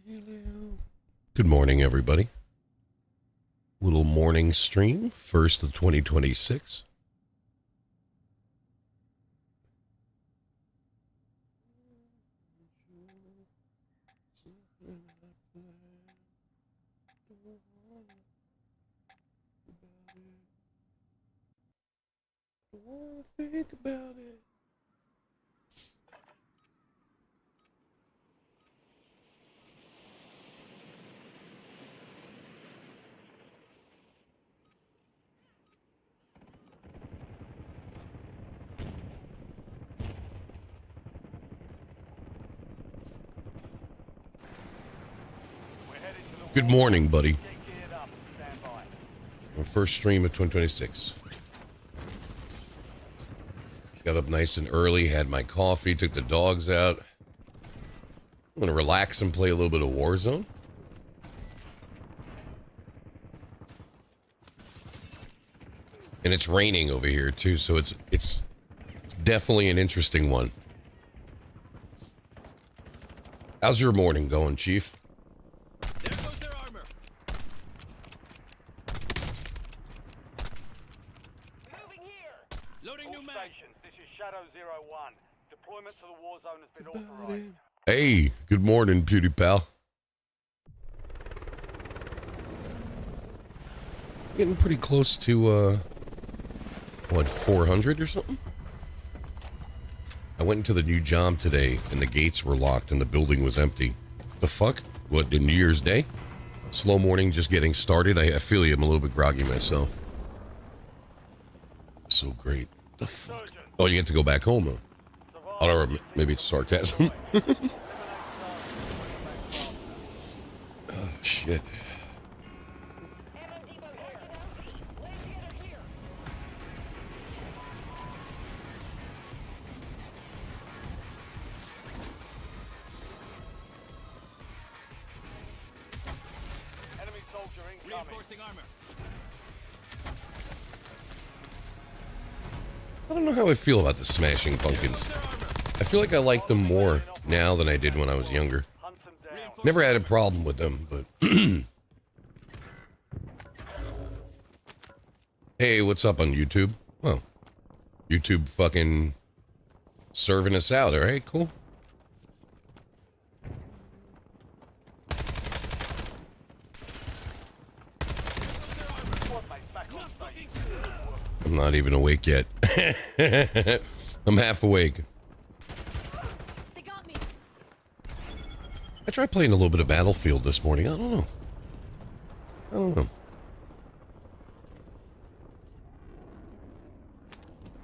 Good morning, everybody. Little morning stream, first of 2026. Think about it. Good morning, buddy. My first stream of 2026. Got up nice and early, had my coffee, took the dogs out. I'm gonna relax and play a little bit of Warzone. And it's raining over here too, so it's definitely an interesting one. How's your morning going, Chief? There goes their armor. Moving here. Loading new mag. Stations, this is Shadow 01. Deployment to the war zone has been authorized. Hey, good morning, PewDiePal. Getting pretty close to, what, 400 or something? I went into the new job today, and the gates were locked, and the building was empty. The fuck? What, New Year's Day? Slow morning, just getting started. I feel you, I'm a little bit groggy myself. So great. The fuck? Oh, you get to go back home, though. I don't know, maybe it's sarcasm. Oh, shit. Enemy soldier incoming. Reinforcing armor. I don't know how I feel about the Smashing Pumpkins. I feel like I like them more now than I did when I was younger. Hunt them down. Never had a problem with them, but... Hey, what's up on YouTube? Well, YouTube fucking serving us out, alright? Cool. Squad mates back on station. I'm not even awake yet. I'm half awake. They got me. I tried playing a little bit of Battlefield this morning. I don't know.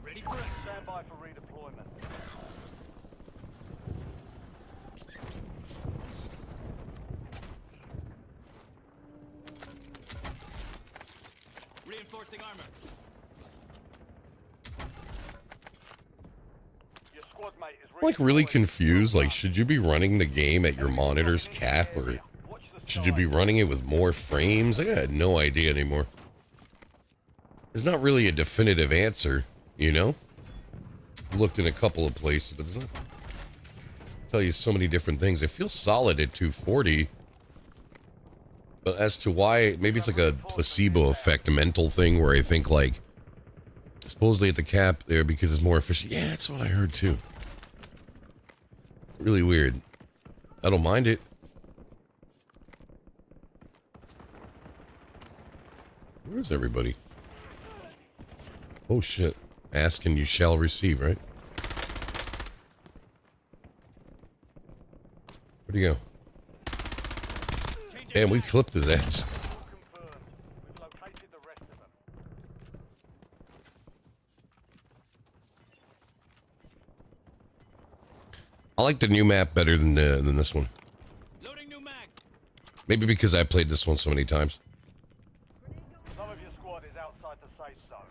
Ready for action. Stand by for redeployment. Reinforcing armor. Your squad mate is I'm like really redeploying. confused. Like, should you be running the game at your monitor's cap, or Watch the should you be skies. running it with more frames? I had no idea anymore. There's not really a definitive answer, you know? Looked in a couple of places, but there's not. Tell you so many different things. I feel solid at 240. But as to why, maybe it's like a placebo effect, a mental thing where I think like, supposedly at the cap there because it's more efficient. Yeah, that's what I heard too. Really weird. I don't mind it. Where's everybody? Oh shit. Ask and you shall receive, right? Where'd he go? Damn, we clipped his ass. Confirmed. We've located the rest of them. I like the new map better than this one. Loading new mag. Maybe because I played this one so many times. Some of your squad is outside the safe zone.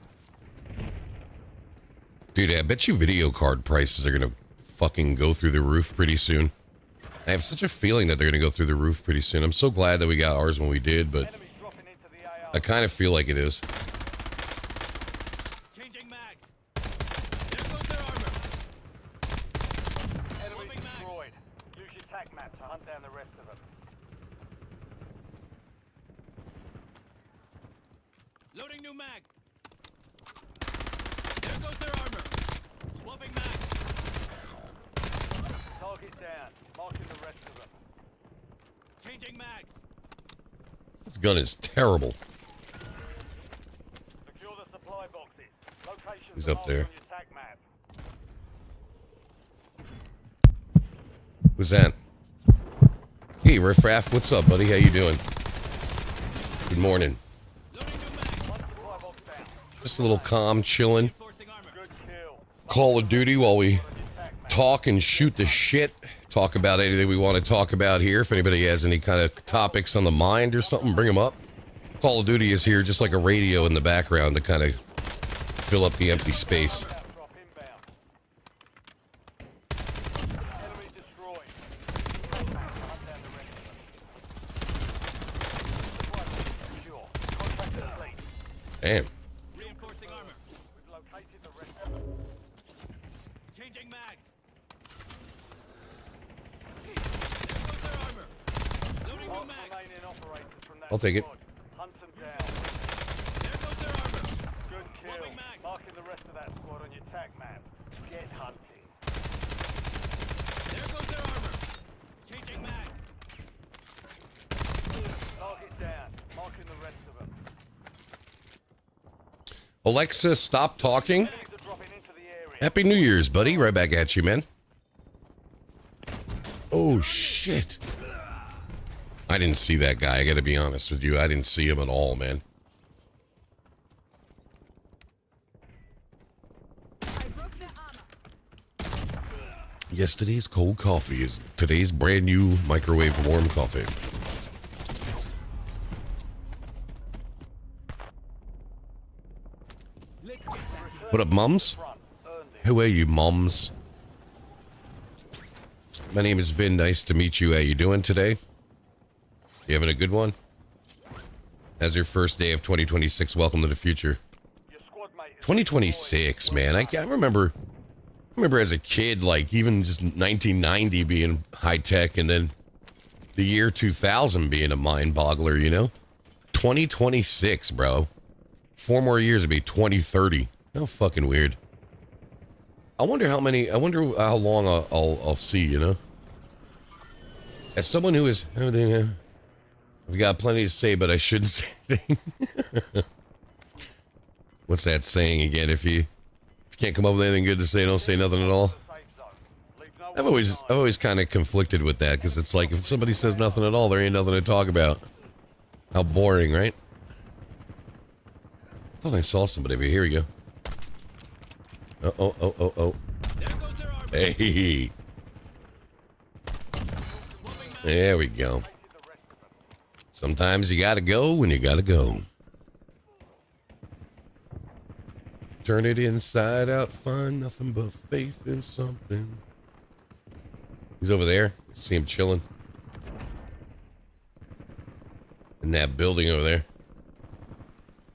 Dude, I bet you video card prices are gonna fucking go through the roof pretty soon. I have such a feeling that they're gonna go through the roof pretty soon. I'm so glad that we got ours when we did, but Enemies dropping into the AR. I kind of feel like it is. Changing mags. There goes their armor. Enemy Moving mag. destroyed. Use your tac map to hunt down the rest of them. Loading new mag. There goes their armor. Swapping mag. Target down. Marking the rest of them. Changing mags. This gun is terrible. Secure the supply boxes. Locations He's are up marked there. on your TAC map. Who's that? Hey, Riff Raff, what's up, buddy? How you doing? Good morning. Loading new mag. One supply box down. Just a little calm, chilling. Reinforcing armor. Good kill. Call of Duty while we On your TAC map. talk and shoot the shit. Talk about anything we want to talk about here. If anybody has any kind of topics on the mind or something, bring them up. Call of Duty is here just like a radio in the background to kind of fill up the empty space. Drop inbound. Enemy destroyed. Hunt down the rest of them. Supply box secure. Contact complete. Damn. Reinforcing armor. We've located the rest of them. Changing mags. There goes their armor. Loading new Mark mag. remaining operators from that I'll take it. squad. Hunt them down. There goes their armor. Good kill. Swapping mag. Marking the rest of that squad on your TAC map. Get hunting. There goes their armor. Changing mags. Target down. Marking the rest of them. Alexa, stop talking. Enemies are dropping into the area. Happy New Year's, buddy. Right back at you, man. Oh, shit. I didn't see that guy. I got to be honest with you. I didn't see him at all, man. I broke their armor. Yesterday's cold coffee is today's brand new microwave warm coffee. Let's get back. What up, mums? Front. Earn this. Who are you, mums? My name is Vin. Nice to meet you. How you doing today? You having a good one? As your first day of 2026, welcome to the future. Your squad mate is 2026, man. I remember as a kid, like even just 1990 being high tech, and then the year 2000 being a mind boggler. You know, 2026, bro. 4 more years to be 2030. How fucking weird. I wonder how long I'll see. You know, as someone who is, I've got plenty to say, but I shouldn't say anything. What's that saying again? If you can't come up with anything good to say, don't say nothing at all. safe zone. Leave no I've one always kind of conflicted with that, because it's like if somebody says nothing at all, there ain't nothing to talk about. How boring, right? I thought I saw somebody over here. Here we go. Oh. There goes their armor. Hey. Swapping mag. There we go. Sometimes you gotta go when you gotta go. Turn it inside out, find nothing but faith in something. He's over there. See him chilling. In that building over there.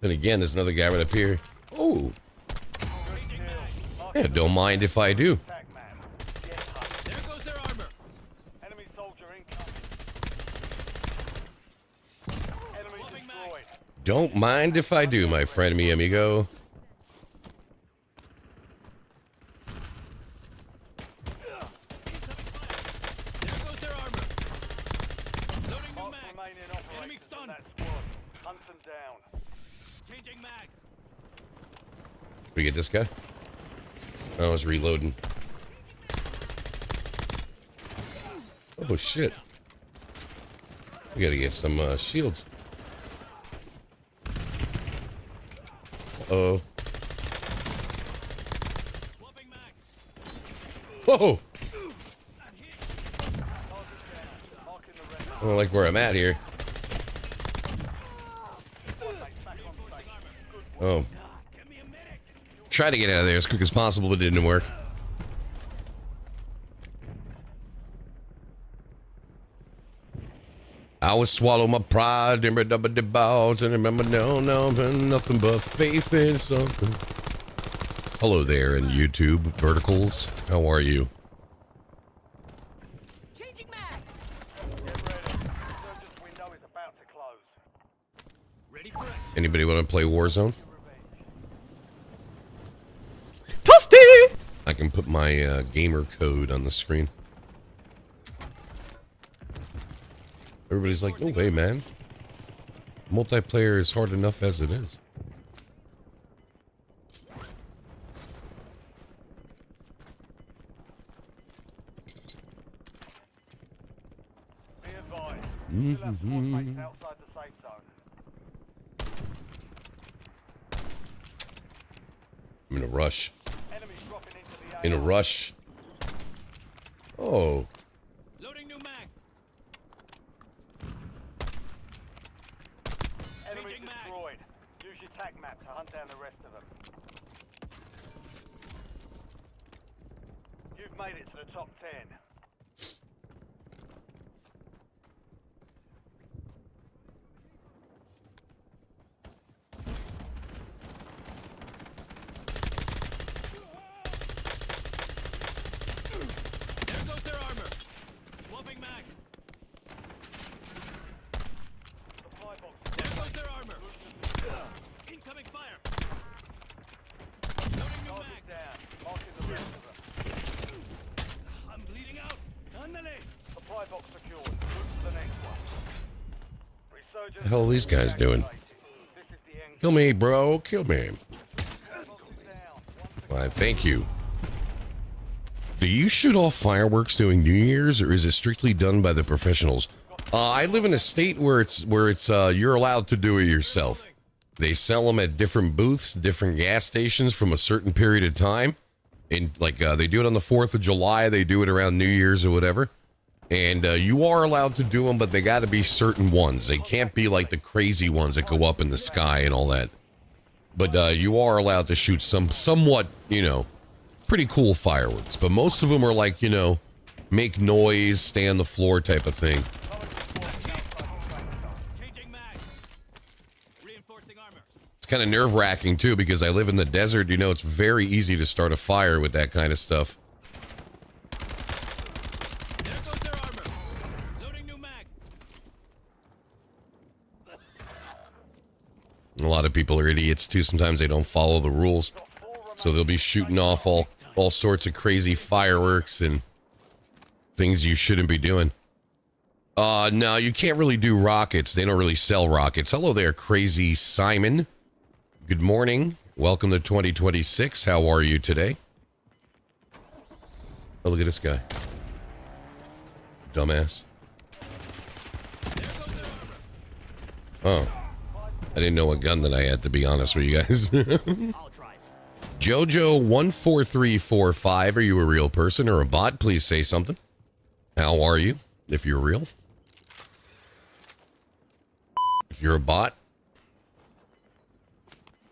Then again, there's another guy right up here. Oh, Changing mag. yeah, don't mind if I do. TAC map. Get hunting. There goes their armor. Enemy soldier incoming. Enemy destroyed. Don't mind if I do, my friend, mi amigo. There goes their armor. Loading new Mark mag. remaining Enemy operators from stunned. that squad. Hunt them down. Changing mags. We get this guy? I was reloading. Oh shit. We gotta get some shields. Uh-oh. Swapping mag. Whoa! I'm hit. Marking the rest. I don't like where I'm at here. Reinforcing armor. Oh. Give me a medic. Tried to get out of there as quick as possible, but it didn't work. I would swallow my pride and remember no, nothing but faith in something. Hello there in YouTube verticals. How are you? Changing mag. Get ready. Resurgence window is about to close. Ready for action. Anybody want to play Warzone? Toasty! I can put my gamer code on the screen. Everybody's like, no way, man. Multiplayer is hard enough as it is. Be advised. You still have squad mates outside the safe zone. I'm in a rush. Enemies dropping into the In a AO. rush. Oh. Loading new mag. Enemy Changing mags. destroyed. Use your tac map to hunt down the rest of them. You've made it to the top 10. There goes their armor. Swapping mags. Supply box. There goes their armor. Incoming fire. Loading new Target mag. down. Marking the rest of them. I'm bleeding out. Andale. Supply box secured. Move to the next one. Resurgence. The hell are these guys doing? This is the end. Kill me, bro. Kill me. Box is down. Why, thank you. Do you shoot off fireworks during New Year's, or is it strictly done by the professionals? I live in a state where it's you're allowed to do it yourself. They sell them at different booths, different gas stations from a certain period of time, and like they do it on the 4th of July. They do it around New Year's or whatever. And you are allowed to do them, but they got to be certain ones. They can't be like the crazy ones that go up in the sky and all that. But you are allowed to shoot some somewhat, you know, pretty cool fireworks. But most of them are like, you know, make noise, stay on the floor type of thing. Changing mag. Reinforcing armor. It's kind of nerve-wracking, too, because I live in the desert. You know, it's very easy to start a fire with that kind of stuff. There goes their armor. Loading new mag. A lot of people are idiots, too. Sometimes they don't follow the rules. So they'll be shooting off all sorts of crazy fireworks and things you shouldn't be doing. No, you can't really do rockets. They don't really sell rockets. Hello there, Crazy Simon. Good morning. Welcome to 2026. How are you today? Oh, look at this guy. Dumbass. Oh. I didn't know what gun that I had, to be honest with you guys. Jojo14345, are you a real person or a bot? Please say something. How are you, if you're real? If you're a bot.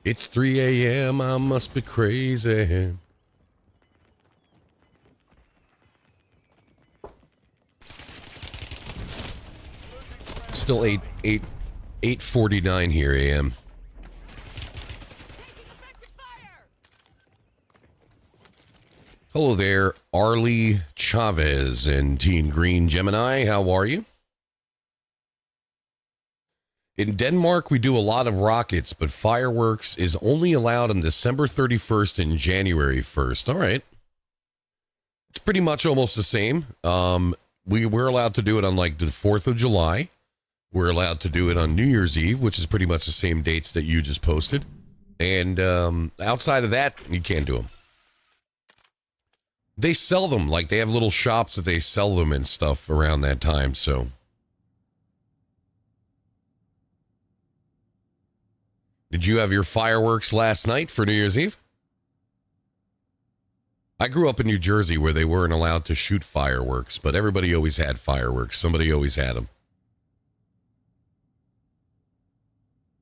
It's 3 a.m., I must be crazy. Still 8:49 here a.m. Hello there, Arlie Chavez and Teen Green Gemini. How are you? In Denmark, we do a lot of rockets, but fireworks is only allowed on December 31st and January 1st. All right. It's pretty much almost the same. We're allowed to do it on like the 4th of July. We're allowed to do it on New Year's Eve, which is pretty much the same dates that you just posted. And outside of that, you can't do them. They sell them, like they have little shops that they sell them and stuff around that time, so. Did you have your fireworks last night for New Year's Eve? I grew up in New Jersey where they weren't allowed to shoot fireworks, but everybody always had fireworks. Somebody always had them.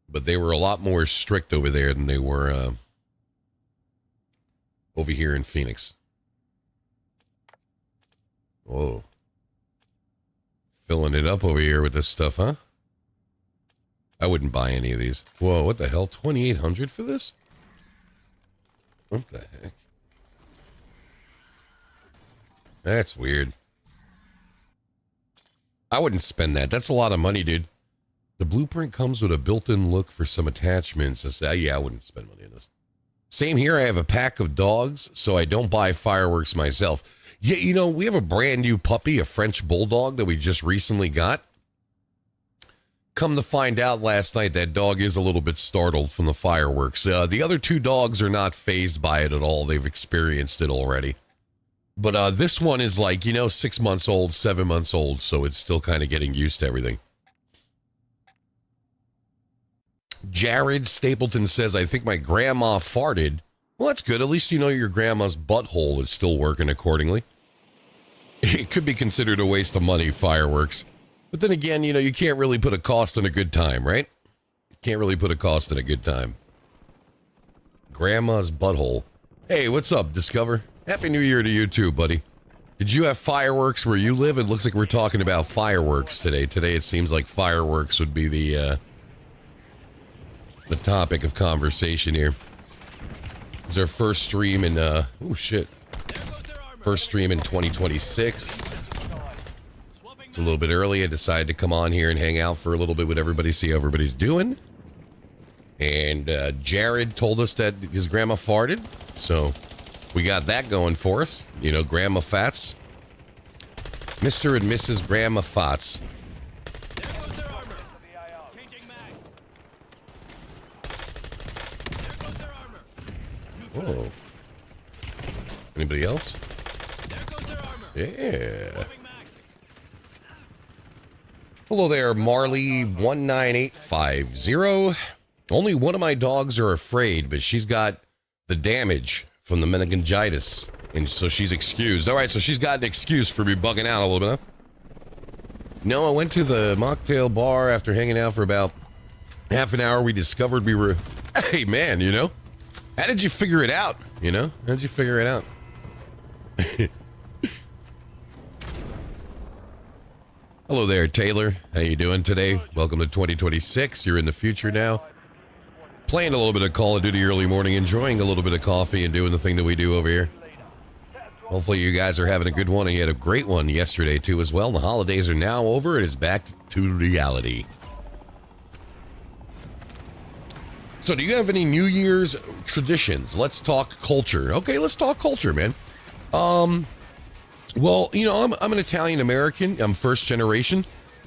But they were a lot more strict over there than they were over here in Phoenix. Whoa. Filling it up over here with this stuff, huh? I wouldn't buy any of these. Whoa, what the hell? 2,800 for this? What the heck? That's weird. I wouldn't spend that. That's a lot of money, dude. The blueprint comes with a built-in look for some attachments. I said, yeah, I wouldn't spend money on this. Same here. I have a pack of dogs, so I don't buy fireworks myself. Yeah, you know, we have a brand new puppy, a French bulldog that we just recently got. Come to find out last night, that dog is a little bit startled from the fireworks. The other two dogs are not fazed by it at all. They've experienced it already. But this one is like, 6 months old, 7 months old, so it's still kind of getting used to everything. Jared Stapleton says, I think my grandma farted. Well, that's good. At least you know your grandma's butthole is still working accordingly. It could be considered a waste of money, fireworks. But then again, you can't really put a cost on a good time, right? Can't really put a cost on a good time. Grandma's butthole. Hey, what's up, Discover? Happy New Year to you too, buddy. Did you have fireworks where you live? It looks like we're talking about fireworks today. Today it seems like fireworks would be the topic of conversation here. It's our first stream in, oh shit. First stream in 2026. It's a little bit early. I decided to come on here and hang out for a little bit with everybody, see how everybody's doing. And Jared told us that his grandma farted, so we got that going for us. Grandma Fats. Mr. and Mrs. Grandma Fats. There goes their armor. Changing mags. There goes their armor. Oh. Anybody else? There goes their armor. Yeah. Moving mags. Hello there, Marley19850. Only one of my dogs are afraid, but she's got the damage from the meningitis, and so she's excused. All right, so she's got an excuse for me bugging out a little bit, huh? No, I went to the mocktail bar after hanging out for about half an hour. We discovered we were... Hey, man, how did you figure it out, How did you figure it out? Hello there, Taylor. How you doing today? Welcome to 2026. You're in the future now. Playing a little bit of Call of Duty early morning, enjoying a little bit of coffee and doing the thing that we do over here. Hopefully you guys are having a good one, and you had a great one yesterday too as well. The holidays are now over. It is back to reality. So do you have any New Year's traditions? Let's talk culture. Okay, let's talk culture, man. Well, I'm an Italian American. I'm first generation.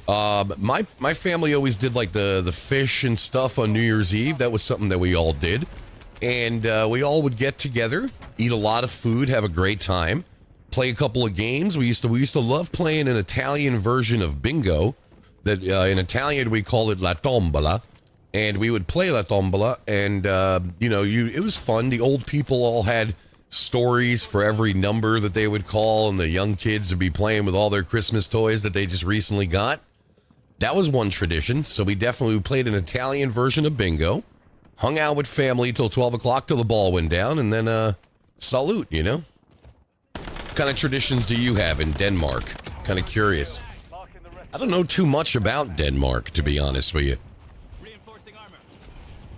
My family always did like the fish and stuff on New Year's Eve. That was something that we all did. And we all would get together, eat a lot of food, have a great time, play a couple of games. We used to love playing an Italian version of bingo. That in Italian we call it la tombola. And we would play la tombola, and it was fun. The old people all had stories for every number that they would call, and the young kids would be playing with all their Christmas toys that they just recently got. That was one tradition. So we definitely played an Italian version of bingo, hung out with family till 12 o'clock till the ball went down, and then salute, What kind of traditions do you have in Denmark? Kind of curious. I don't know too much about Denmark, to be honest with you. Reinforcing armor.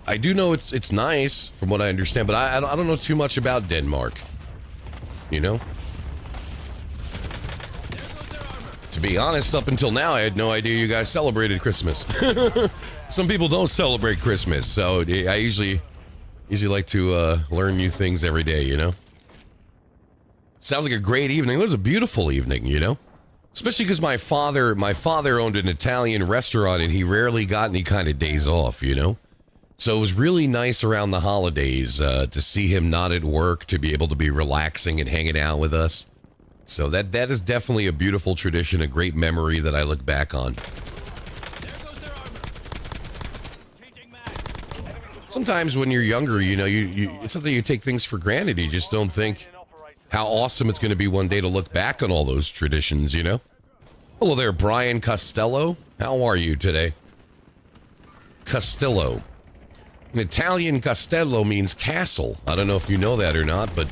I do know it's nice, from what I understand, but I don't know too much about Denmark. There goes their armor. To be honest, up until now, I had no idea you guys celebrated Christmas. Some people don't celebrate Christmas, so I usually like to learn new things every day, Sounds like a great evening. It was a beautiful evening, Especially because my father owned an Italian restaurant, and he rarely got any kind of days off, So it was really nice around the holidays to see him not at work, to be able to be relaxing and hanging out with us. So that is definitely a beautiful tradition, a great memory that I look back on. There goes their armor. Changing mags. Sometimes when you're younger, it's something you take things for granted. You just don't think how awesome it's going to be one day to look back on all those traditions, Hello there, Brian Costello. How are you today? Costello. In Italian, castello means castle. I don't know if you know that or not, but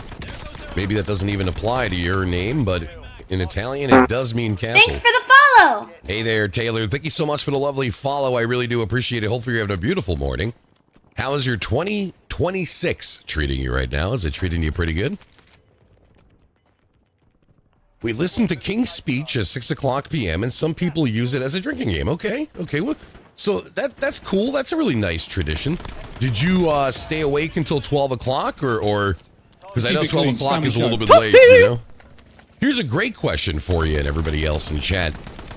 maybe that doesn't even apply to your name, but in Italian, it does mean castle. Thanks for the follow. Hey there, Taylor. Thank you so much for the lovely follow. I really do appreciate it. Hopefully you're having a beautiful morning. How is your 2026 treating you right now? Is it treating you pretty good? We listened to King's speech at 6 o'clock p.m., and some people use it as a drinking game. Okay. So that's cool. That's a really nice tradition. Did you stay awake until 12 o'clock or because I know 12 o'clock is a little bit late, you know? Here's a great question for you and everybody else in chat.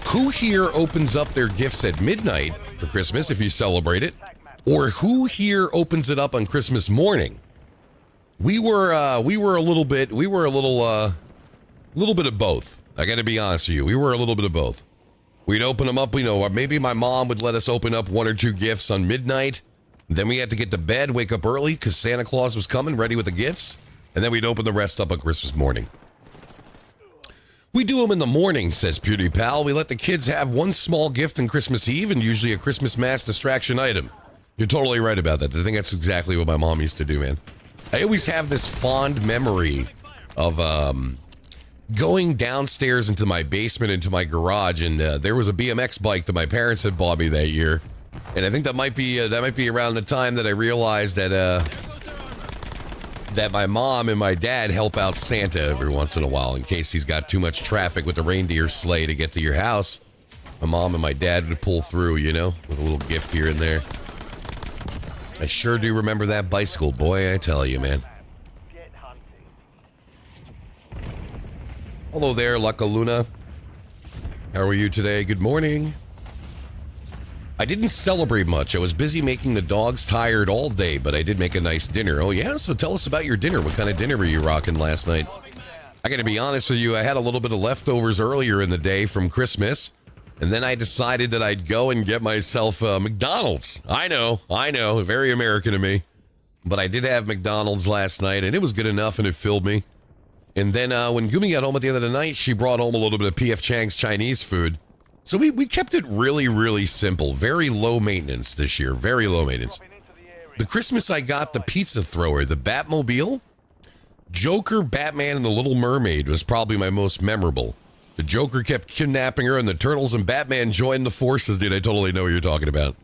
Who here opens up their gifts at midnight for Christmas if you celebrate it? Or who here opens it up on Christmas morning? We were a little bit of both. I got to be honest with you. We were a little bit of both. We'd open them up, maybe my mom would let us open up 1 or 2 gifts on midnight. Then we had to get to bed, wake up early because Santa Claus was coming, ready with the gifts. And then we'd open the rest up on Christmas morning. We do them in the morning, says PewDiePal. We let the kids have one small gift on Christmas Eve and usually a Christmas mass distraction item. You're totally right about that. I think that's exactly what my mom used to do, man. I always have this fond memory of going downstairs into my basement, into my garage, and there was a BMX bike that my parents had bought me that year. And I think that might be around the time that I realized that that my mom and my dad help out Santa every once in a while in case he's got too much traffic with the reindeer sleigh to get to your house. My mom and my dad would pull through, with a little gift here and there. I sure do remember that bicycle, boy, I tell you, man. Get hunting. Hello there, Luna. How are you today? Good morning. I didn't celebrate much. I was busy making the dogs tired all day, but I did make a nice dinner. Oh, yeah? So tell us about your dinner. What kind of dinner were you rocking last night? I got to be honest with you. I had a little bit of leftovers earlier in the day from Christmas, and then I decided that I'd go and get myself McDonald's. I know. Very American of me. But I did have McDonald's last night, and it was good enough, and it filled me. And then when Gumi got home at the end of the night, she brought home a little bit of P.F. Chang's Chinese food. So we kept it really, really simple. Very low maintenance this year. Very low maintenance. The Christmas I got the pizza thrower, the Batmobile. Joker, Batman, and the Little Mermaid was probably my most memorable. The Joker kept kidnapping her, and the Turtles and Batman joined the forces. Dude, I totally know what you're talking about.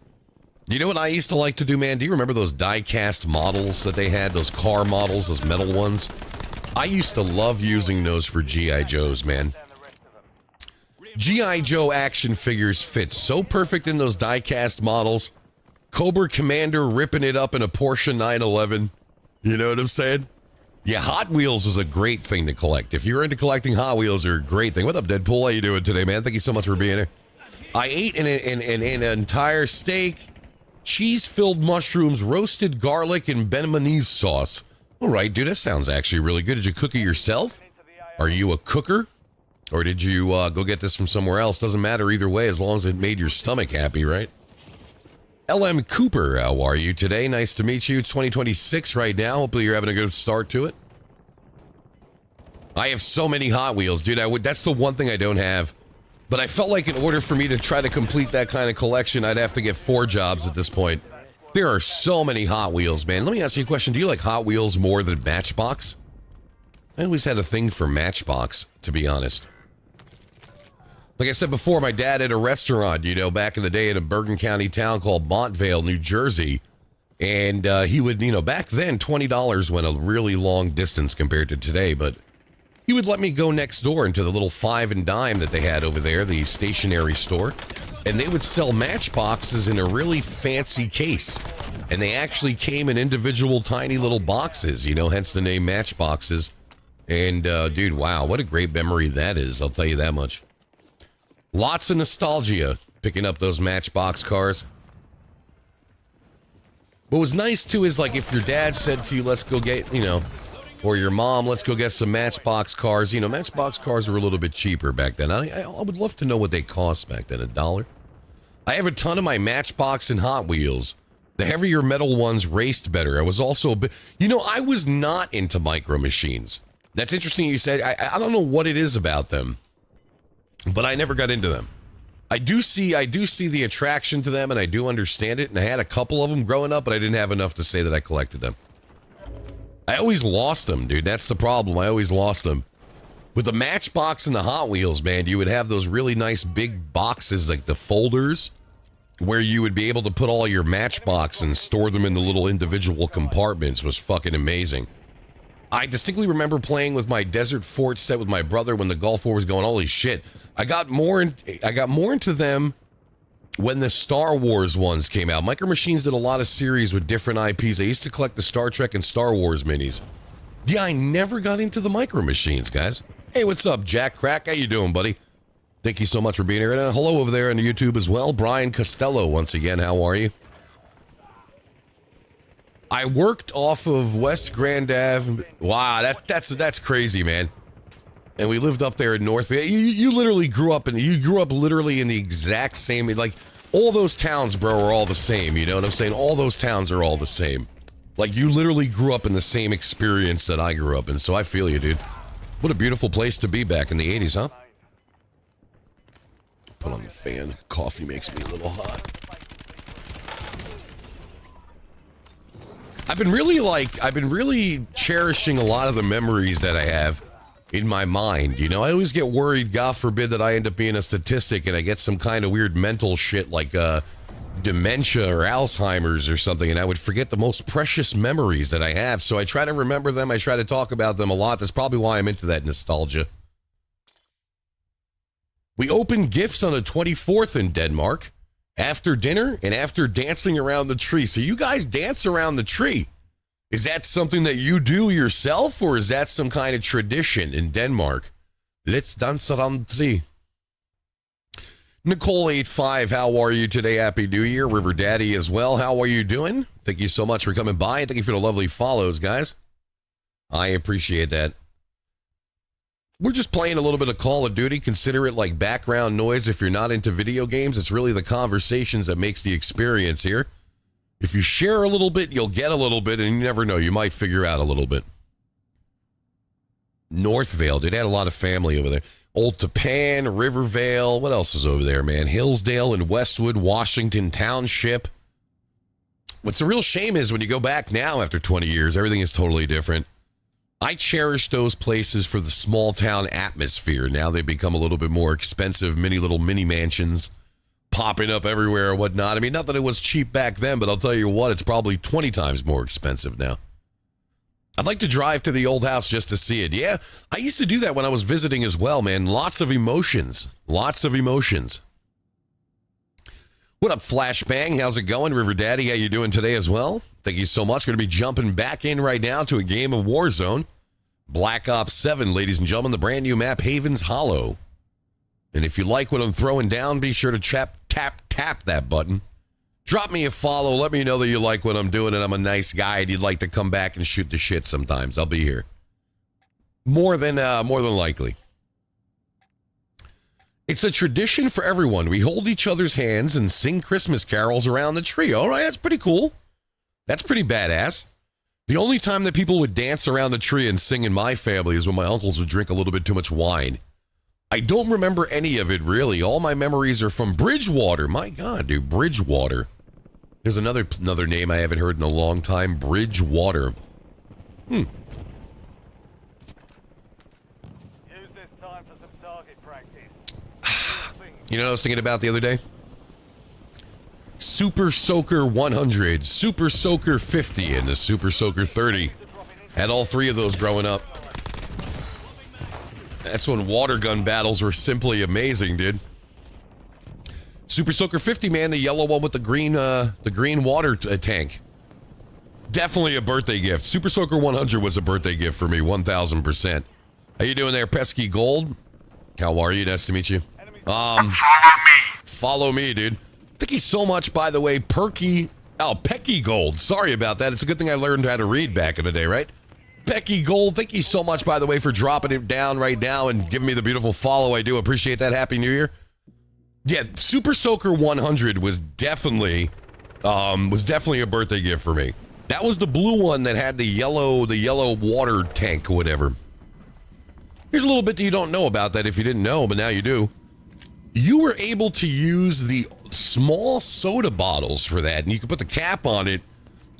You know what I used to like to do, man? Do you remember those die-cast models that they had? Those car models, those metal ones? I used to love using those for G.I. Joes, man. G.I. Joe action figures fit so perfect in those die-cast models. Cobra Commander ripping it up in a Porsche 911. You know what I'm saying? Yeah, Hot Wheels was a great thing to collect. If you're into collecting Hot Wheels, they're a great thing. What up, Deadpool? How you doing today, man? Thank you so much for being here. I ate an entire steak, cheese-filled mushrooms, roasted garlic, and Benamonese sauce. All right, dude, that sounds actually really good. Did you cook it yourself? Are you a cooker? Or did you go get this from somewhere else? Doesn't matter either way, as long as it made your stomach happy, right? LM Cooper, how are you today? Nice to meet you. It's 2026 right now. Hopefully you're having a good start to it. I have so many Hot Wheels, dude. That's the one thing I don't have. But I felt like in order for me to try to complete that kind of collection, I'd have to get 4 jobs at this point. There are so many Hot Wheels, man. Let me ask you a question. Do you like Hot Wheels more than Matchbox? I always had a thing for Matchbox, to be honest. Like I said before, my dad had a restaurant, back in the day in a Bergen County town called Montvale, New Jersey. And he would, back then, $20 went a really long distance compared to today. But he would let me go next door into the little 5 and Dime that they had over there, the stationery store. And they would sell Matchboxes in a really fancy case. And they actually came in individual tiny little boxes, hence the name Matchboxes. And, dude, wow, what a great memory that is, I'll tell you that much. Lots of nostalgia picking up those Matchbox cars. What was nice, too, is like if your dad said to you, let's go get, or your mom, let's go get some Matchbox cars. Matchbox cars were a little bit cheaper back then. I would love to know what they cost back then, $1. I have a ton of my Matchbox and Hot Wheels. The heavier metal ones raced better. I was also a bit, I was not into Micro Machines. That's interesting you said. I don't know what it is about them. But I never got into them. I do see the attraction to them, and I do understand it, and I had a couple of them growing up, but I didn't have enough to say that I collected them. I always lost them, dude. That's the problem. I always lost them. With the Matchbox and the Hot Wheels, man, you would have those really nice big boxes, like the folders, where you would be able to put all your Matchbox and store them in the little individual compartments. It was fucking amazing. I distinctly remember playing with my Desert Fort set with my brother when the Gulf War was going. Holy shit! I got more into them when the Star Wars ones came out. Micro Machines did a lot of series with different IPs. I used to collect the Star Trek and Star Wars minis. Yeah, I never got into the Micro Machines, guys. Hey, what's up, Jack Crack? How you doing, buddy? Thank you so much for being here. And hello over there on the YouTube as well. Brian Costello, once again, how are you? I worked off of West Grand Ave. Wow, that's crazy, man. And we lived up there in North. You literally grew up literally in the exact same, like, all those towns, bro, are all the same. You know what I'm saying? All those towns are all the same. Like, you literally grew up in the same experience that I grew up in. So I feel you, dude. What a beautiful place to be back in the 80s, huh? Put on the fan. Coffee makes me a little hot. I've been really cherishing a lot of the memories that I have in my mind. You know, I always get worried, God forbid, that I end up being a statistic and I get some kind of weird mental shit like dementia or Alzheimer's or something, and I would forget the most precious memories that I have. So I try to remember them. I try to talk about them a lot. That's probably why I'm into that nostalgia. We opened gifts on the 24th in Denmark. After dinner and after dancing around the tree. So you guys dance around the tree. Is that something that you do yourself, or is that some kind of tradition in Denmark? Let's dance around the tree. Nicole85, how are you today? Happy New Year. River Daddy as well. How are you doing? Thank you so much for coming by. Thank you for the lovely follows, guys. I appreciate that. We're just playing a little bit of Call of Duty. Consider it like background noise if you're not into video games. It's really the conversations that makes the experience here. If you share a little bit, you'll get a little bit, and you never know, you might figure out a little bit. Northvale, dude, had a lot of family over there. Old Tapan, Rivervale, what else was over there, man? Hillsdale and Westwood, Washington Township. What's a real shame is when you go back now after 20 years, everything is totally different. I cherish those places for the small town atmosphere. Now they've become a little bit more expensive, little mini mansions popping up everywhere or whatnot. I mean, not that it was cheap back then, but I'll tell you what, it's probably 20 times more expensive now. I'd like to drive to the old house just to see it. Yeah, I used to do that when I was visiting as well, man. Lots of emotions. Lots of emotions. What up, Flashbang? How's it going? River Daddy, how you doing today as well? Thank you so much. Going to be jumping back in right now to a game of Warzone. Black Ops 7, ladies and gentlemen, the brand new map, Haven's Hollow. And if you like what I'm throwing down, be sure to tap that button. Drop me a follow. Let me know that you like what I'm doing and I'm a nice guy and you'd like to come back and shoot the shit sometimes. I'll be here. More than likely. It's a tradition for everyone. We hold each other's hands and sing Christmas carols around the tree. All right, that's pretty cool. That's pretty badass. The only time that people would dance around the tree and sing in my family is when my uncles would drink a little bit too much wine. I don't remember any of it, really. All my memories are from Bridgewater. My God, dude, Bridgewater. There's another name I haven't heard in a long time, Bridgewater. Use this time for some target practice. You know what I was thinking about the other day? Super Soaker 100, Super Soaker 50, and the Super Soaker 30. Had all three of those growing up. That's when water gun battles were simply amazing, dude. Super Soaker 50, man, the yellow one with the green water tank. Definitely a birthday gift. Super Soaker 100 was a birthday gift for me, 1000%. How you doing there, Pesky Gold? How are you? Nice to meet you. Follow me, dude. Thank you so much, by the way, Pecky Gold. Sorry about that. It's a good thing I learned how to read back in the day, right? Pecky Gold, thank you so much, by the way, for dropping it down right now and giving me the beautiful follow. I do appreciate that. Happy New Year. Yeah, Super Soaker 100 was definitely a birthday gift for me. That was the blue one that had the yellow water tank or whatever. Here's a little bit that you don't know about that if you didn't know, but now you do. You were able to use the small soda bottles for that, and you could put the cap on it.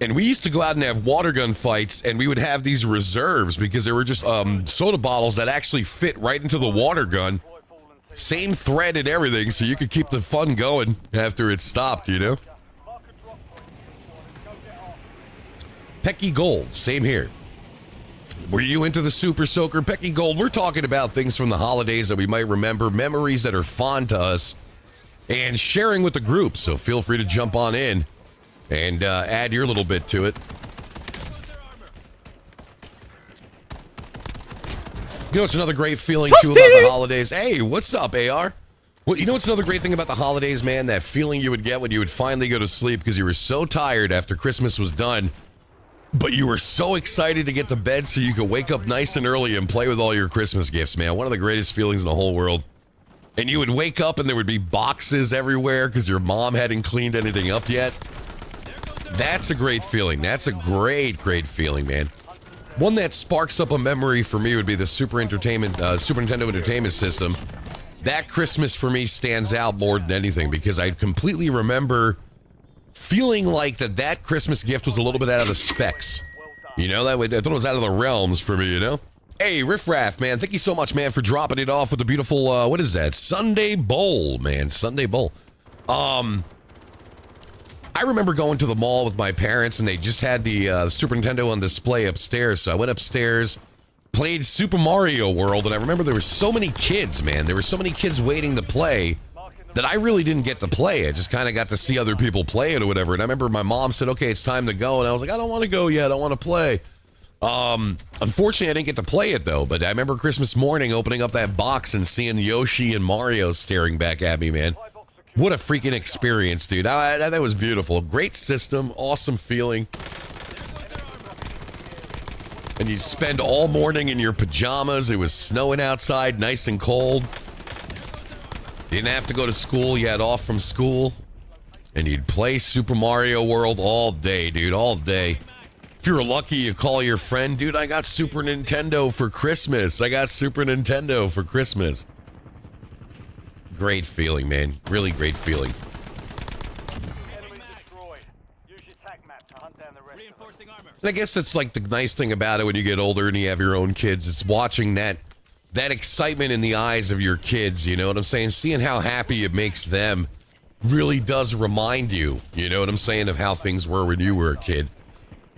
And we used to go out and have water gun fights, and we would have these reserves because there were just soda bottles that actually fit right into the water gun. Same thread and everything, so you could keep the fun going after it stopped, you know? Pecky Gold, same here. Were you into the Super Soaker? Pecky Gold, we're talking about things from the holidays that we might remember, memories that are fond to us and sharing with the group. So feel free to jump on in and add your little bit to it. You know, it's another great feeling too about the holidays. Hey, what's up, AR? Well, you know what's another great thing about the holidays, man? That feeling you would get when you would finally go to sleep because you were so tired after Christmas was done, but you were so excited to get to bed so you could wake up nice and early and play with all your Christmas gifts, man. One of the greatest feelings in the whole world. And you would wake up and there would be boxes everywhere because your mom hadn't cleaned anything up yet. That's a great feeling. That's a great, great feeling, man. One that sparks up a memory for me would be the Super Nintendo Entertainment System. That Christmas for me stands out more than anything because I completely remember feeling like that Christmas gift was a little bit out of the specs. You know, I thought it was out of the realms for me, you know? Hey, Riff Raff, man, thank you so much, man, for dropping it off with the beautiful, what is that? Sunday Bowl, man, Sunday Bowl. I remember going to the mall with my parents, and they just had the Super Nintendo on display upstairs, so I went upstairs, played Super Mario World, and I remember there were so many kids, man. There were so many kids waiting to play that I really didn't get to play. I just kind of got to see other people play it or whatever, and I remember my mom said, okay, it's time to go, and I was like, I don't want to go yet, I want to play. Unfortunately, I didn't get to play it, though, but I remember Christmas morning opening up that box and seeing Yoshi and Mario staring back at me, man. What a freaking experience, dude. That was beautiful. Great system, awesome feeling. And you spend all morning in your pajamas. It was snowing outside, nice and cold. Didn't have to go to school. You had off from school. And you'd play Super Mario World all day, dude, all day. If you were lucky, you call your friend, dude, I got Super Nintendo for Christmas. I got Super Nintendo for Christmas. Great feeling, man. Really great feeling. Enemy destroyed. Use your tac map to hunt down the rest. Reinforcing armor. I guess that's like the nice thing about it when you get older and you have your own kids. It's watching that excitement in the eyes of your kids, you know what I'm saying? Seeing how happy it makes them really does remind you, you know what I'm saying, of how things were when you were a kid.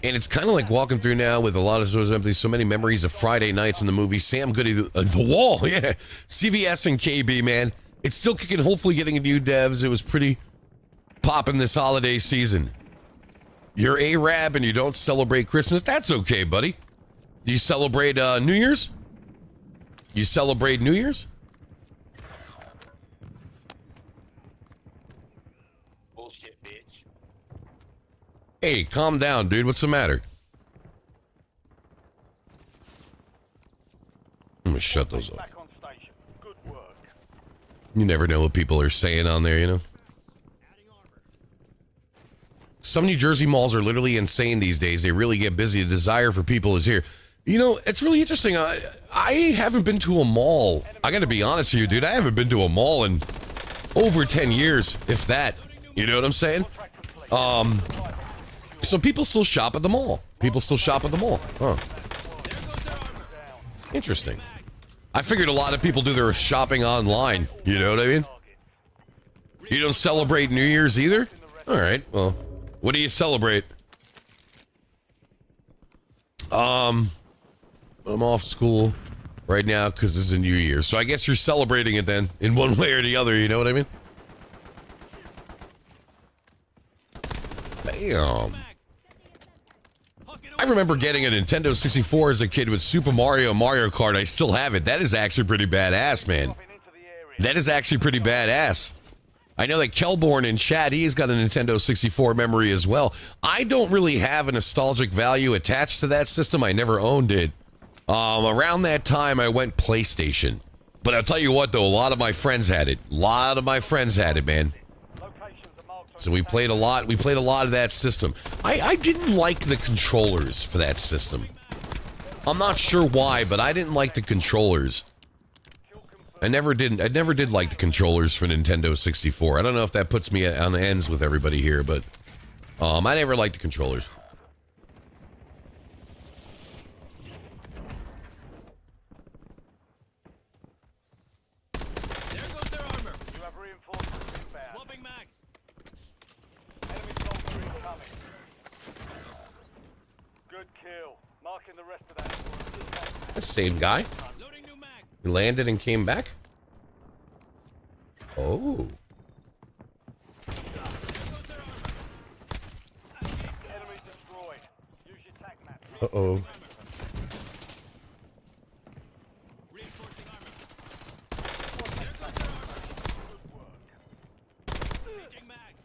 And it's kind of like walking through now with a lot of so many memories of Friday nights in the movie. Sam Goody, The Wall, yeah. CVS and KB, man. It's still kicking, hopefully getting new devs. It was pretty popping this holiday season. You're Arab and you don't celebrate Christmas? That's okay, buddy. Do you celebrate New Year's? You celebrate New Year's? Bullshit, bitch. Hey, calm down, dude. What's the matter? I'm gonna shut those off. Back on station. Good work. You never know what people are saying on there, you know? Some New Jersey malls are literally insane these days. They really get busy. The desire for people is here. You know, it's really interesting. I haven't been to a mall. I gotta be honest with you, dude. I haven't been to a mall in over 10 years, if that. You know what I'm saying? So people still shop at the mall. People still shop at the mall. Huh. Interesting. I figured a lot of people do their shopping online. You know what I mean? You don't celebrate New Year's either? All right, well, what do you celebrate? I'm off school right now because this is a new year. So I guess you're celebrating it then in one way or the other. You know what I mean? Damn. I remember getting a Nintendo 64 as a kid with Super Mario Kart. I still have it. That is actually pretty badass, man. That is actually pretty badass. I know that Kelborn in chat, he's got a Nintendo 64 memory as well. I don't really have a nostalgic value attached to that system. I never owned it. Around that time, I went PlayStation. But I'll tell you what, though, a lot of my friends had it. A lot of my friends had it, man. So we played a lot. We played a lot of that system. I didn't like the controllers for that system. I'm not sure why, but I didn't like the controllers. I never did like the controllers for Nintendo 64. I don't know if that puts me on the ends with everybody here, but I never liked the controllers. There goes their armor. You have reinforcements inbound. Swapping mags. Enemy soldier incoming. Good kill. Marking the rest of that. That's the same guy. Loading new mag. He landed and came back. Oh. Uh-oh. Reinforcing armor. Changing mags.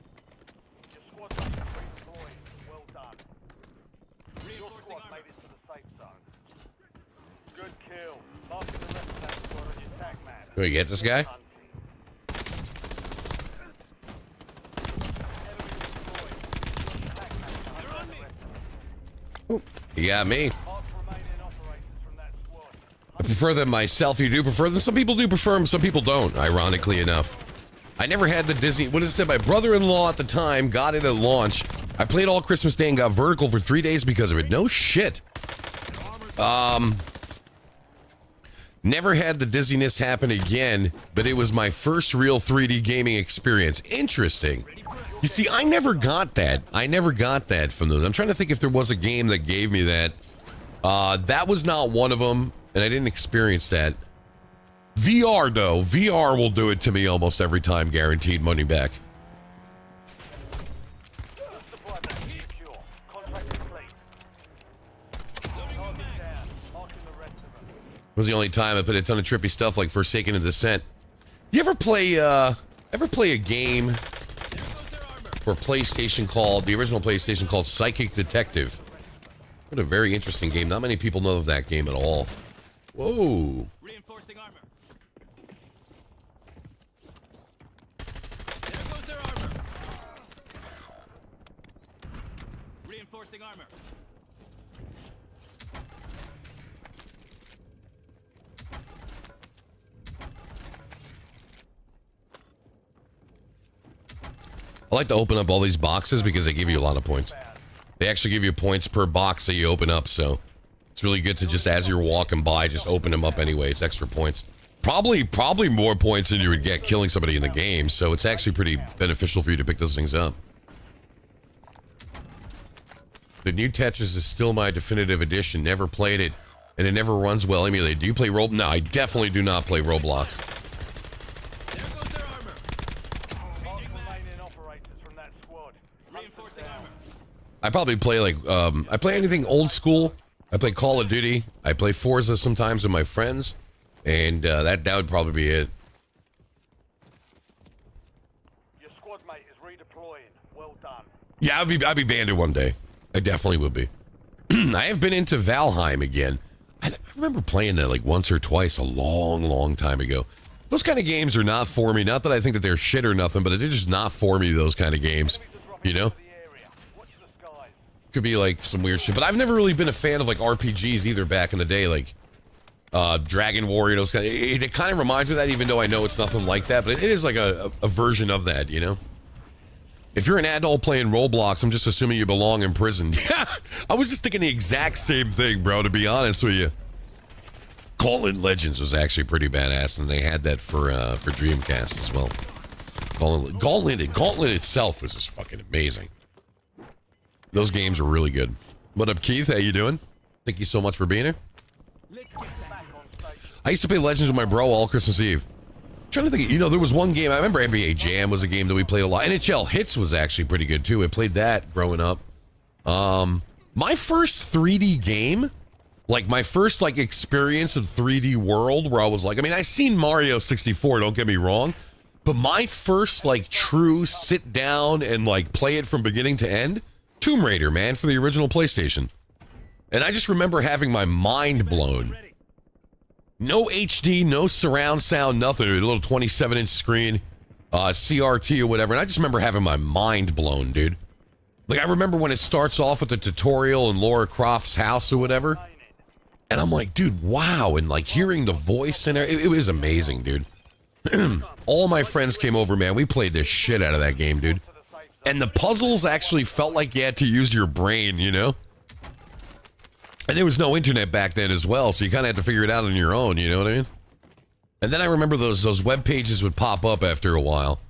Your squad mate is redeployed. Well done. Your Reinforcing squad armor. made it to the safe zone. Good kill. Marking the rest of that squad on your tag map. Do we get this guy? Hunting. They're on me. You got me. Mark remaining operators from that squad. I prefer them myself. You do prefer them. Some people do prefer them. Some people don't, ironically enough. I never had the Disney. What is it? My brother-in-law at the time got it at launch. I played all Christmas Day and got vertical for 3 days because of it. No shit. Never had the dizziness happen again, but it was my first real 3D gaming experience. Interesting. You see, I never got that. I never got that from those. I'm trying to think if there was a game that gave me that. That was not one of them, and I didn't experience that. VR, though. VR will do it to me almost every time, guaranteed money back. Supply map secure. Contract complete. Target down. Marking the rest of them. Was the only time I played a ton of trippy stuff like Forsaken and Descent. You ever play a game There goes their armor. for PlayStation called, the original PlayStation called Psychic Detective? What a very interesting game. Not many people know of that game at all. Whoa. Reinforcing armor. There goes their armor. Reinforcing armor. I like to open up all these boxes because they give you a lot of points. They actually give you points per box that you open up, so it's really good to just, as you're walking by, just open them up anyway. It's extra points. Probably more points than you would get killing somebody in the game, so it's actually pretty beneficial for you to pick those things up. The new Tetris is still my definitive edition. Never played it, and it never runs well emulated. Do you play Roblox? No, I definitely do not play Roblox. There goes their armor. Mark remaining operators from that squad. Reinforcing armor. I probably play like, I play anything old school. I play Call of Duty. I play Forza sometimes with my friends. And that would probably be it. Your squad mate is redeploying. Well done. Yeah, I'd be banded one day. I definitely would be. I have been into Valheim again. I remember playing that like once or twice a long time ago. Those kind of games are not for me. Not that I think that they're shit or nothing, but they're just not for me, those kind of games. You know? The area. Watch the skies. Could be like some weird shit. But I've never really been a fan of like RPGs either back in the day. Like Dragon Warrior, those kind of, it kind of reminds me of that, even though I know it's nothing like that. But it is like a version of that, you know? If you're an adult playing Roblox, I'm just assuming you belong in prison. Yeah, I was just thinking the exact same thing, bro, to be honest with you. Gauntlet Legends was actually pretty badass, and they had that for Dreamcast as well. Gauntlet itself was just fucking amazing. Those games were really good. What up, Keith? How you doing? Thank you so much for being here. Let's get back. I used to play Legends with my bro all Christmas Eve. Trying to think, you know, there was one game, I remember NBA Jam was a game that we played a lot. NHL Hits was actually pretty good too. I played that growing up. My first 3D game, like my first like experience of 3D world where I was like, I mean, I seen Mario 64, don't get me wrong, but my first like true sit down and like play it from beginning to end, Tomb Raider, man, for the original PlayStation. And I just remember having my mind blown. Ready. No HD, no surround sound, nothing. A little 27-inch screen, CRT or whatever. And I just remember having my mind blown, dude. Like, I remember when it starts off with the tutorial in Lara Croft's house or whatever. And I'm like, dude, wow. And, like, hearing the voice in there, it was amazing, dude. All my friends came over, man. We played the shit out of that game, dude. And the puzzles actually felt like you had to use your brain, you know? And there was no internet back then as well, so you kind of had to figure it out on your own, you know what I mean? And then I remember those web pages would pop up after a while.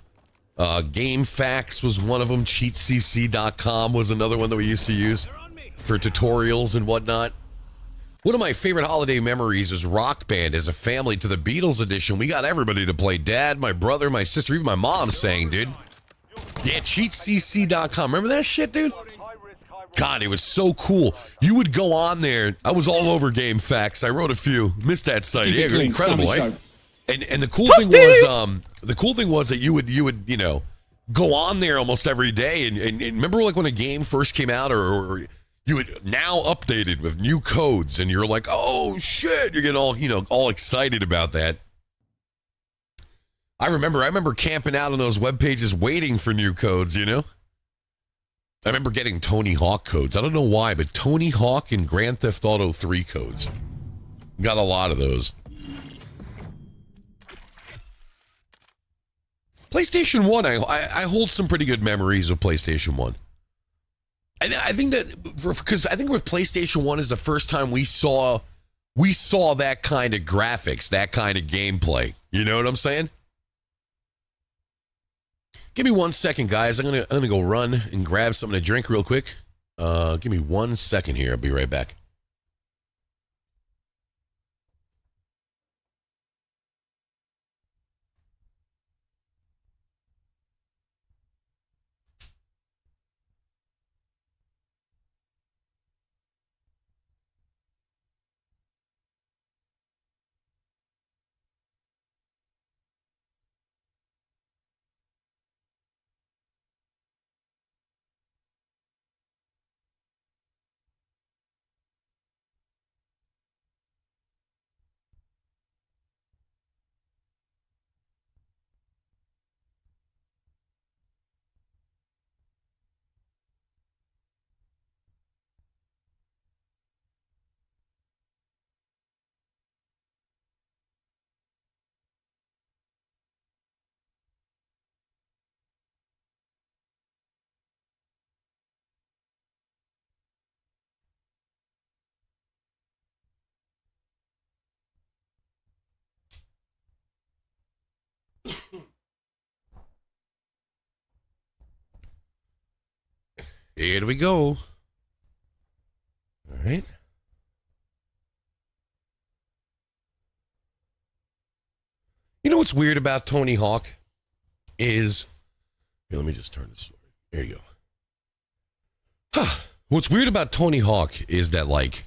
GameFAQs was one of them. CheatCC.com was another one that we used to use They're on me. for tutorials and whatnot. One of my favorite holiday memories is Rock Band. As a family to the Beatles edition, we got everybody to play. Dad, my brother, my sister, even my mom sang, dude. Yeah, CheatCC.com. Remember that shit, dude? High risk, high God, it was so cool. You would go on there. I was all over Game Facts. I wrote a few. Missed that site. Keep it Yeah, clean. incredible, Family right? show. And the cool thing was that you would go on there almost every day and remember like when a game first came out or you would now updated with new codes and you're like, oh shit, you get all excited about that. I remember camping out on those web pages waiting for new codes, I remember getting Tony Hawk codes. I don't know why, but Tony Hawk and Grand Theft Auto 3 codes. Got a lot of those. PlayStation 1, I hold some pretty good memories of PlayStation 1. I think that because I think with PlayStation 1 is the first time we saw that kind of graphics, that kind of gameplay. You know what I'm saying? Give me 1 second, guys. I'm gonna go run and grab something to drink real quick. Give me 1 second here. I'll be right back. Here we go. All right. You know what's weird about Tony Hawk is... Here, let me just turn this... There you go. What's weird about Tony Hawk is that, like,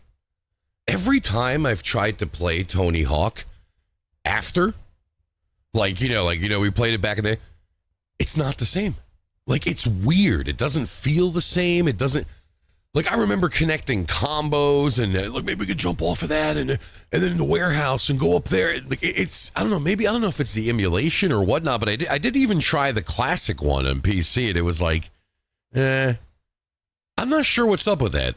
every time I've tried to play Tony Hawk after, we played it back in the day, it's not the same. Like, it's weird. It doesn't feel the same. It doesn't... Like, I remember connecting combos and, maybe we could jump off of that and then in the warehouse and go up there. Like, it's... I don't know. Maybe... I don't know if it's the emulation or whatnot, but I did even try the classic one on PC, and it was like... I'm not sure what's up with that.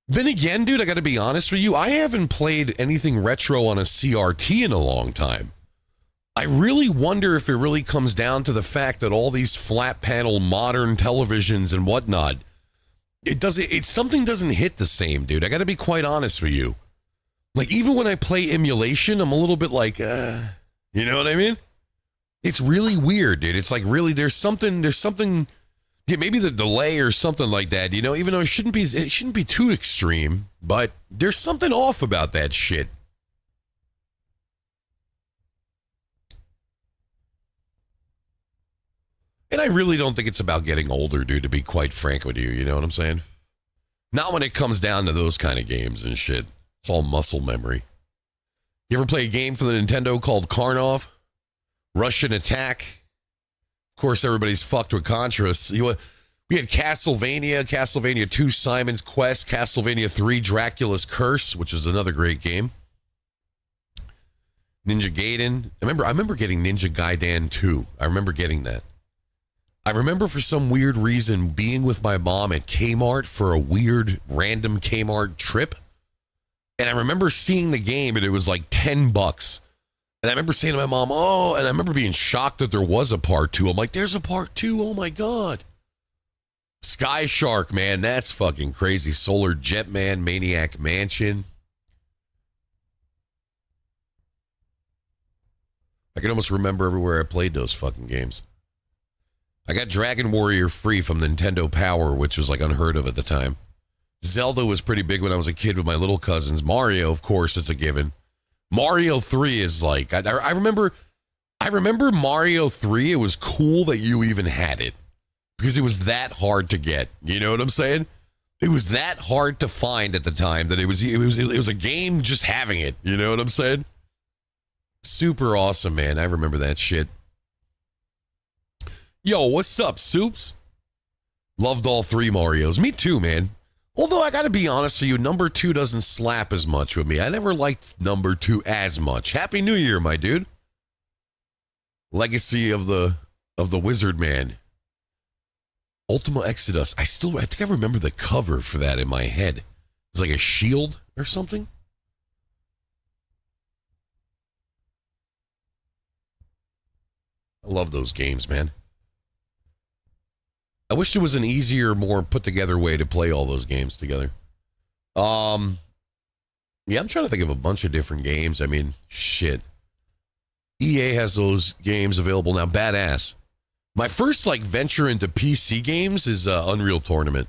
Then again, dude, I gotta be honest with you. I haven't played anything retro on a CRT in a long time. I really wonder if it really comes down to the fact that all these flat panel modern televisions and whatnot, something doesn't hit the same, dude. I got to be quite honest with you. Like, even when I play emulation, I'm a little bit like, you know what I mean? It's really weird, dude. It's like, really, there's something, yeah, maybe the delay or something like that, even though it shouldn't be too extreme, but there's something off about that shit. And I really don't think it's about getting older, dude, to be quite frank with you. You know what I'm saying? Not when it comes down to those kind of games and shit. It's all muscle memory. You ever play a game for the Nintendo called Karnov? Russian Attack? Of course, everybody's fucked with Contra. We had Castlevania 2, Simon's Quest, Castlevania 3, Dracula's Curse, which is another great game. Ninja Gaiden. I remember getting Ninja Gaiden 2. I remember getting that. I remember for some weird reason being with my mom at Kmart for a weird random Kmart trip. And I remember seeing the game and it was like $10. And I remember saying to my mom, oh, and I remember being shocked that there was a part 2. I'm like, there's a part 2. Oh my God. Sky Shark, man, that's fucking crazy. Solar Jetman, Maniac Mansion. I can almost remember everywhere I played those fucking games. I got Dragon Warrior free from Nintendo Power, which was like unheard of at the time. Zelda was pretty big when I was a kid with my little cousins. Mario, of course, it's a given. Mario 3 is like, I remember Mario 3, it was cool that you even had it. because it was that hard to get. You know what I'm saying? It was that hard to find at the time that it was a game just having it. You know what I'm saying? Super awesome, man. I remember that shit. Yo, what's up, Soups? Loved all 3 Marios. Me too, man. Although I gotta be honest with you, number 2 doesn't slap as much with me. I never liked number 2 as much. Happy New Year, my dude. Legacy of the Wizard Man. Ultima Exodus. I think I remember the cover for that in my head. It's like a shield or something. I love those games, man. I wish there was an easier, more put together way to play all those games together. Yeah, I'm trying to think of a bunch of different games. I mean, shit. EA has those games available now. Badass. My first venture into PC games is Unreal Tournament,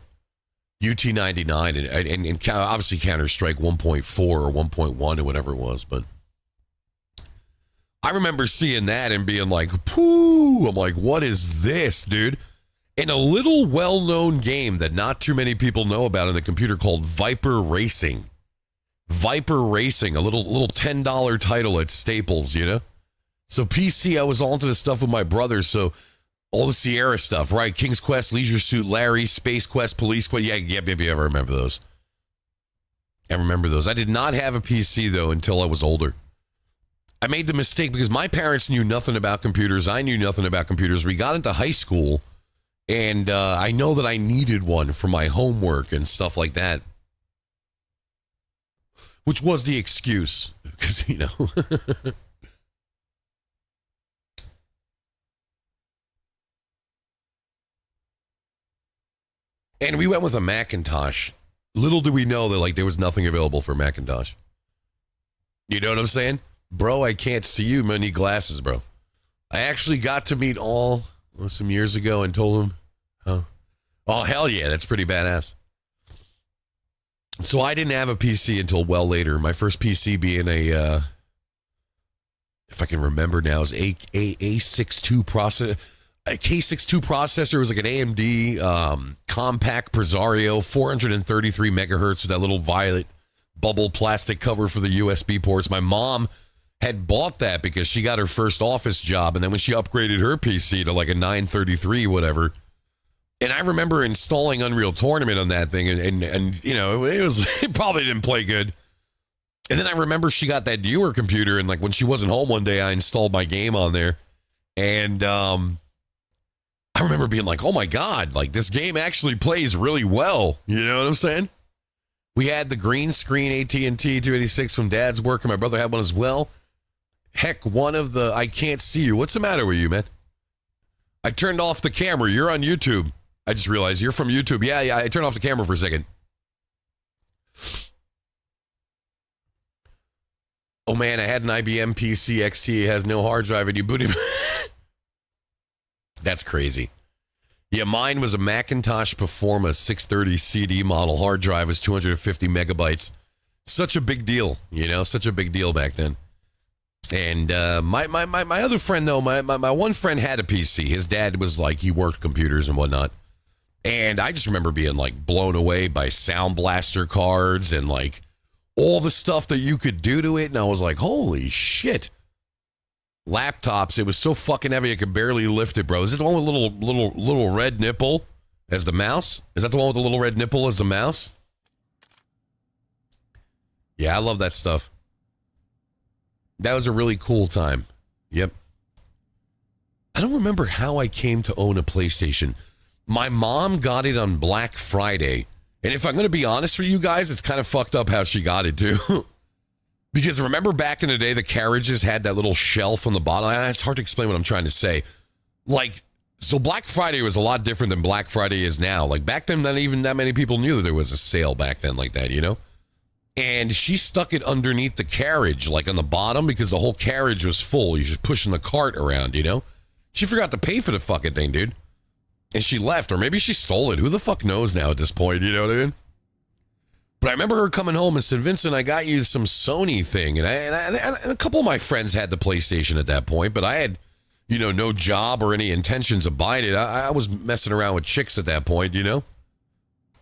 UT99, and obviously Counter-Strike 1.4 or 1.1 or whatever it was. But I remember seeing that and being like, "Pooh!" I'm like, "What is this, dude?" In a little well-known game that not too many people know about in the computer called Viper Racing. Viper Racing, a little $10 title at Staples, you know? So PC, I was all into this stuff with my brother, so all the Sierra stuff, right? King's Quest, Leisure Suit Larry, Space Quest, Police Quest. Yeah, I remember those. I did not have a PC, though, until I was older. I made the mistake because my parents knew nothing about computers. I knew nothing about computers. We got into high school, and I know that I needed one for my homework and stuff like that. Which was the excuse, because, you know. And we went with a Macintosh. Little do we know that there was nothing available for Macintosh. You know what I'm saying? Bro, I can't see you. I need glasses, bro. I actually got to meet All some years ago and told him, oh, hell yeah, that's pretty badass. So I didn't have a PC until well later. My first PC being a, if I can remember now, is A62 processor. A K62 processor. Was like an AMD compact Presario, 433 megahertz with that little violet bubble plastic cover for the USB ports. My mom had bought that because she got her first office job, and then when she upgraded her PC to like a 933 whatever, and I remember installing Unreal Tournament on that thing, and you know, it probably didn't play good. And then I remember she got that newer computer, and like when she wasn't home one day, I installed my game on there, and I remember being like, oh my God, like this game actually plays really well. You know what I'm saying? We had the green screen AT&T 286 from Dad's work, and my brother had one as well. Heck, one of the, I can't see you. What's the matter with you, man? I turned off the camera. You're on YouTube. I just realized you're from YouTube. Yeah, I turned off the camera for a second. Oh man, I had an IBM PC XT. It has no hard drive, and you boot it. That's crazy. Yeah, mine was a Macintosh Performa 630 CD model. Hard drive was 250 megabytes. Such a big deal, you know, such a big deal back then. And my other friend, though, my one friend had a PC. His dad was like, he worked computers and whatnot. And I just remember being like blown away by Sound Blaster cards and like all the stuff that you could do to it. And I was like, holy shit. Laptops, it was so fucking heavy I could barely lift it, bro. Is it the one with little red nipple as the mouse? Is that the one with the little red nipple as the mouse? Yeah, I love that stuff. That was a really cool time. Yep. I don't remember how I came to own a PlayStation. My mom got it on Black Friday. And if I'm going to be honest with you guys, it's kind of fucked up how she got it too. Because remember back in the day, the carriages had that little shelf on the bottom. It's hard to explain what I'm trying to say. Like, so Black Friday was a lot different than Black Friday is now. Like back then, not even that many people knew that there was a sale back then like that, you know? And she stuck it underneath the carriage, like on the bottom, because the whole carriage was full. You're just pushing the cart around, you know? She forgot to pay for the fucking thing, dude. And she left, or maybe she stole it. Who the fuck knows now at this point, you know what I mean? But I remember her coming home and said, Vincent, I got you some Sony thing. And a couple of my friends had the PlayStation at that point, but I had, you know, no job or any intentions of buying it. I was messing around with chicks at that point, you know.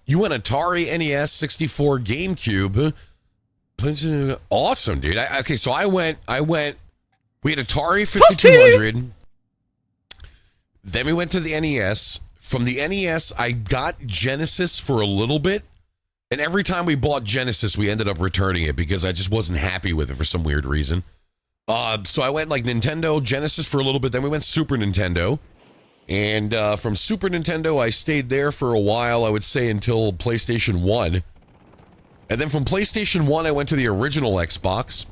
You went Atari, NES, 64, GameCube. Awesome, dude. Okay, so I went. We had Atari 5200. Then we went to the NES. From the NES, I got Genesis for a little bit. And every time we bought Genesis, we ended up returning it because I just wasn't happy with it for some weird reason. So I went like Nintendo, Genesis for a little bit. Then we went Super Nintendo. And from Super Nintendo, I stayed there for a while, I would say until PlayStation 1. And then from PlayStation 1, I went to the original Xbox.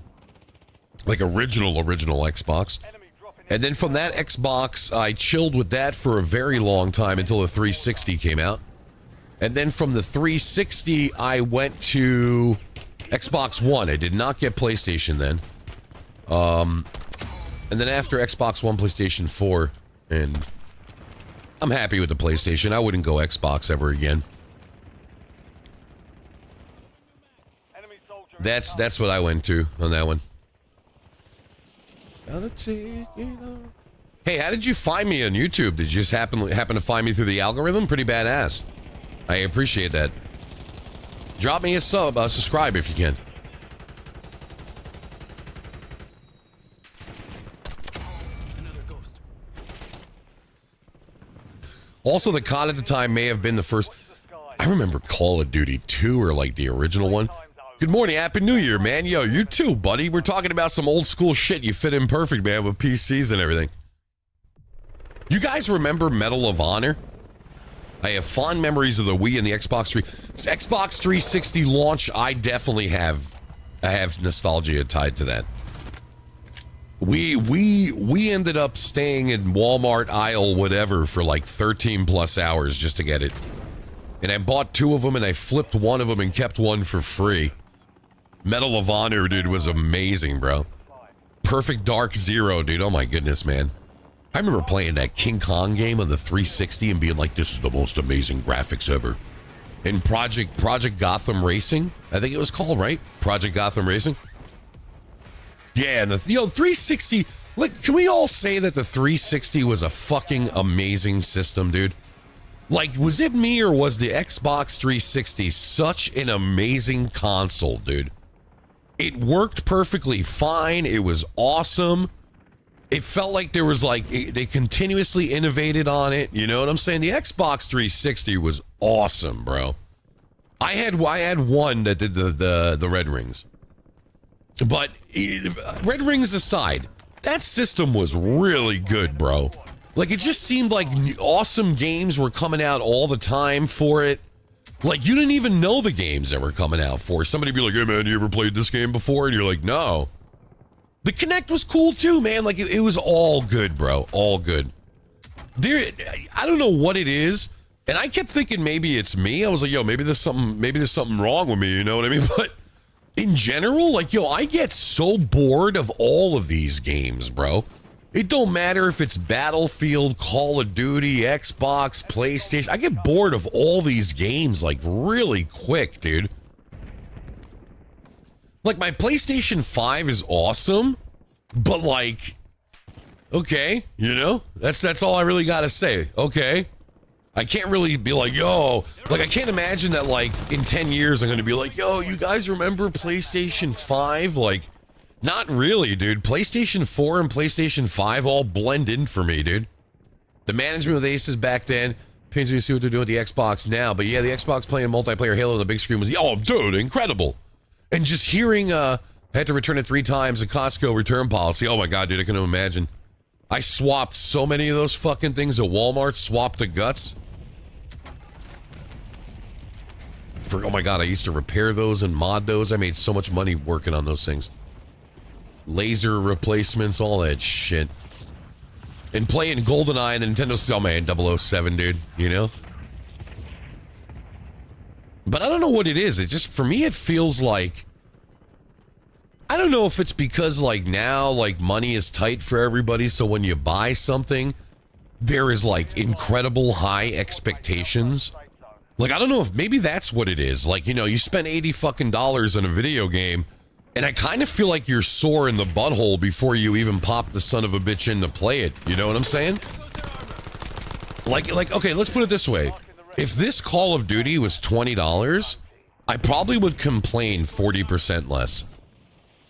Like original Xbox. And then from that Xbox, I chilled with that for a very long time until the 360 came out. And then from the 360, I went to Xbox One. I did not get PlayStation then. And then after Xbox One, PlayStation 4, and I'm happy with the PlayStation. I wouldn't go Xbox ever again. That's what I went to on that one. Hey, how did you find me on YouTube? Did you just happen to find me through the algorithm? Pretty badass. I appreciate that. Drop me a subscribe if you can. Also, the COD at the time may have been the first. I remember Call of Duty 2 or like the original one. Good morning, Happy New Year, man. Yo, you too, buddy. We're talking about some old school shit. You fit in perfect, man, with PCs and everything. You guys remember Medal of Honor? I have fond memories of the Wii and the Xbox 3. Xbox 360 launch, I definitely have. I have nostalgia tied to that. We ended up staying in Walmart aisle whatever for like 13 plus hours just to get it. And I bought 2 of them and I flipped one of them and kept one for free. Medal of Honor, dude, was amazing, bro. Perfect Dark Zero, dude. Oh my goodness, man. I remember playing that King Kong game on the 360 and being like, this is the most amazing graphics ever. And Project Gotham Racing, I think it was called, right? Project Gotham Racing. Yeah, and the 360, like, can we all say that the 360 was a fucking amazing system, dude? Like, was it me or was the Xbox 360 such an amazing console, dude? It worked perfectly fine. It was awesome. It felt like there was like, they continuously innovated on it. You know what I'm saying? The Xbox 360 was awesome, bro. I had one that did the Red Rings. But Red Rings aside, that system was really good, bro. Like, it just seemed like awesome games were coming out all the time for it. Like, you didn't even know the games that were coming out for. Somebody be like, hey, man, you ever played this game before? And you're like, no. The Kinect was cool, too, man. Like, it was all good, bro. All good. I don't know what it is. And I kept thinking maybe it's me. I was like, yo, maybe there's something wrong with me, you know what I mean? But in general, like, yo, I get so bored of all of these games, bro. It don't matter if it's Battlefield, Call of Duty, Xbox, PlayStation. I get bored of all these games, like, really quick, dude. Like, my PlayStation 5 is awesome, but, like, okay, you know? That's all I really gotta say, okay? I can't really be like, yo, like, I can't imagine that, like, in 10 years I'm gonna be like, yo, you guys remember PlayStation 5? Like, not really, dude. PlayStation 4 and PlayStation 5 all blend in for me, dude. The management with Aces back then, pains me to see what they're doing with the Xbox now, but yeah, the Xbox playing multiplayer Halo on the big screen was, oh, dude, incredible. And just hearing, I had to return it 3 times, the Costco return policy, oh my god, dude, I couldn't imagine. I swapped so many of those fucking things at Walmart, swapped to guts. Oh my god, I used to repair those and mod those. I made so much money working on those things. Laser replacements, all that shit. And playing GoldenEye and Nintendo Cell, man, 007, dude, you know? But I don't know what it is. It just, for me, it feels like, I don't know if it's because, like, now, like, money is tight for everybody, so when you buy something, there is, like, incredible high expectations. Like, I don't know if, maybe that's what it is. Like, you know, you spend $80 fucking on a video game, And I kind of feel like you're sore in the butthole before you even pop the son of a bitch in to play it. You know what I'm saying? Like, okay, let's put it this way. If this Call of Duty was $20, I probably would complain 40% less.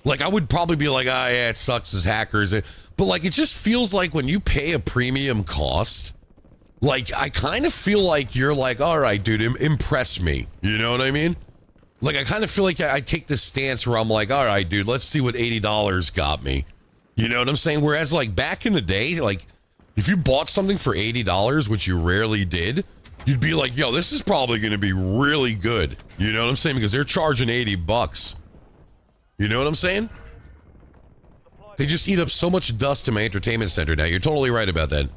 Like, I would probably be like, ah, yeah, it sucks as hackers. But, like, it just feels like when you pay a premium cost, like, I kind of feel like you're like, all right, dude, impress me. You know what I mean? Like, I kind of feel like I take this stance where I'm like, all right, dude, let's see what $80 got me. You know what I'm saying? Whereas, like, back in the day, like, if you bought something for $80, which you rarely did, you'd be like, yo, this is probably going to be really good. You know what I'm saying? Because they're charging $80. You know what I'm saying? They just eat up so much dust in my entertainment center now. You're totally right about that.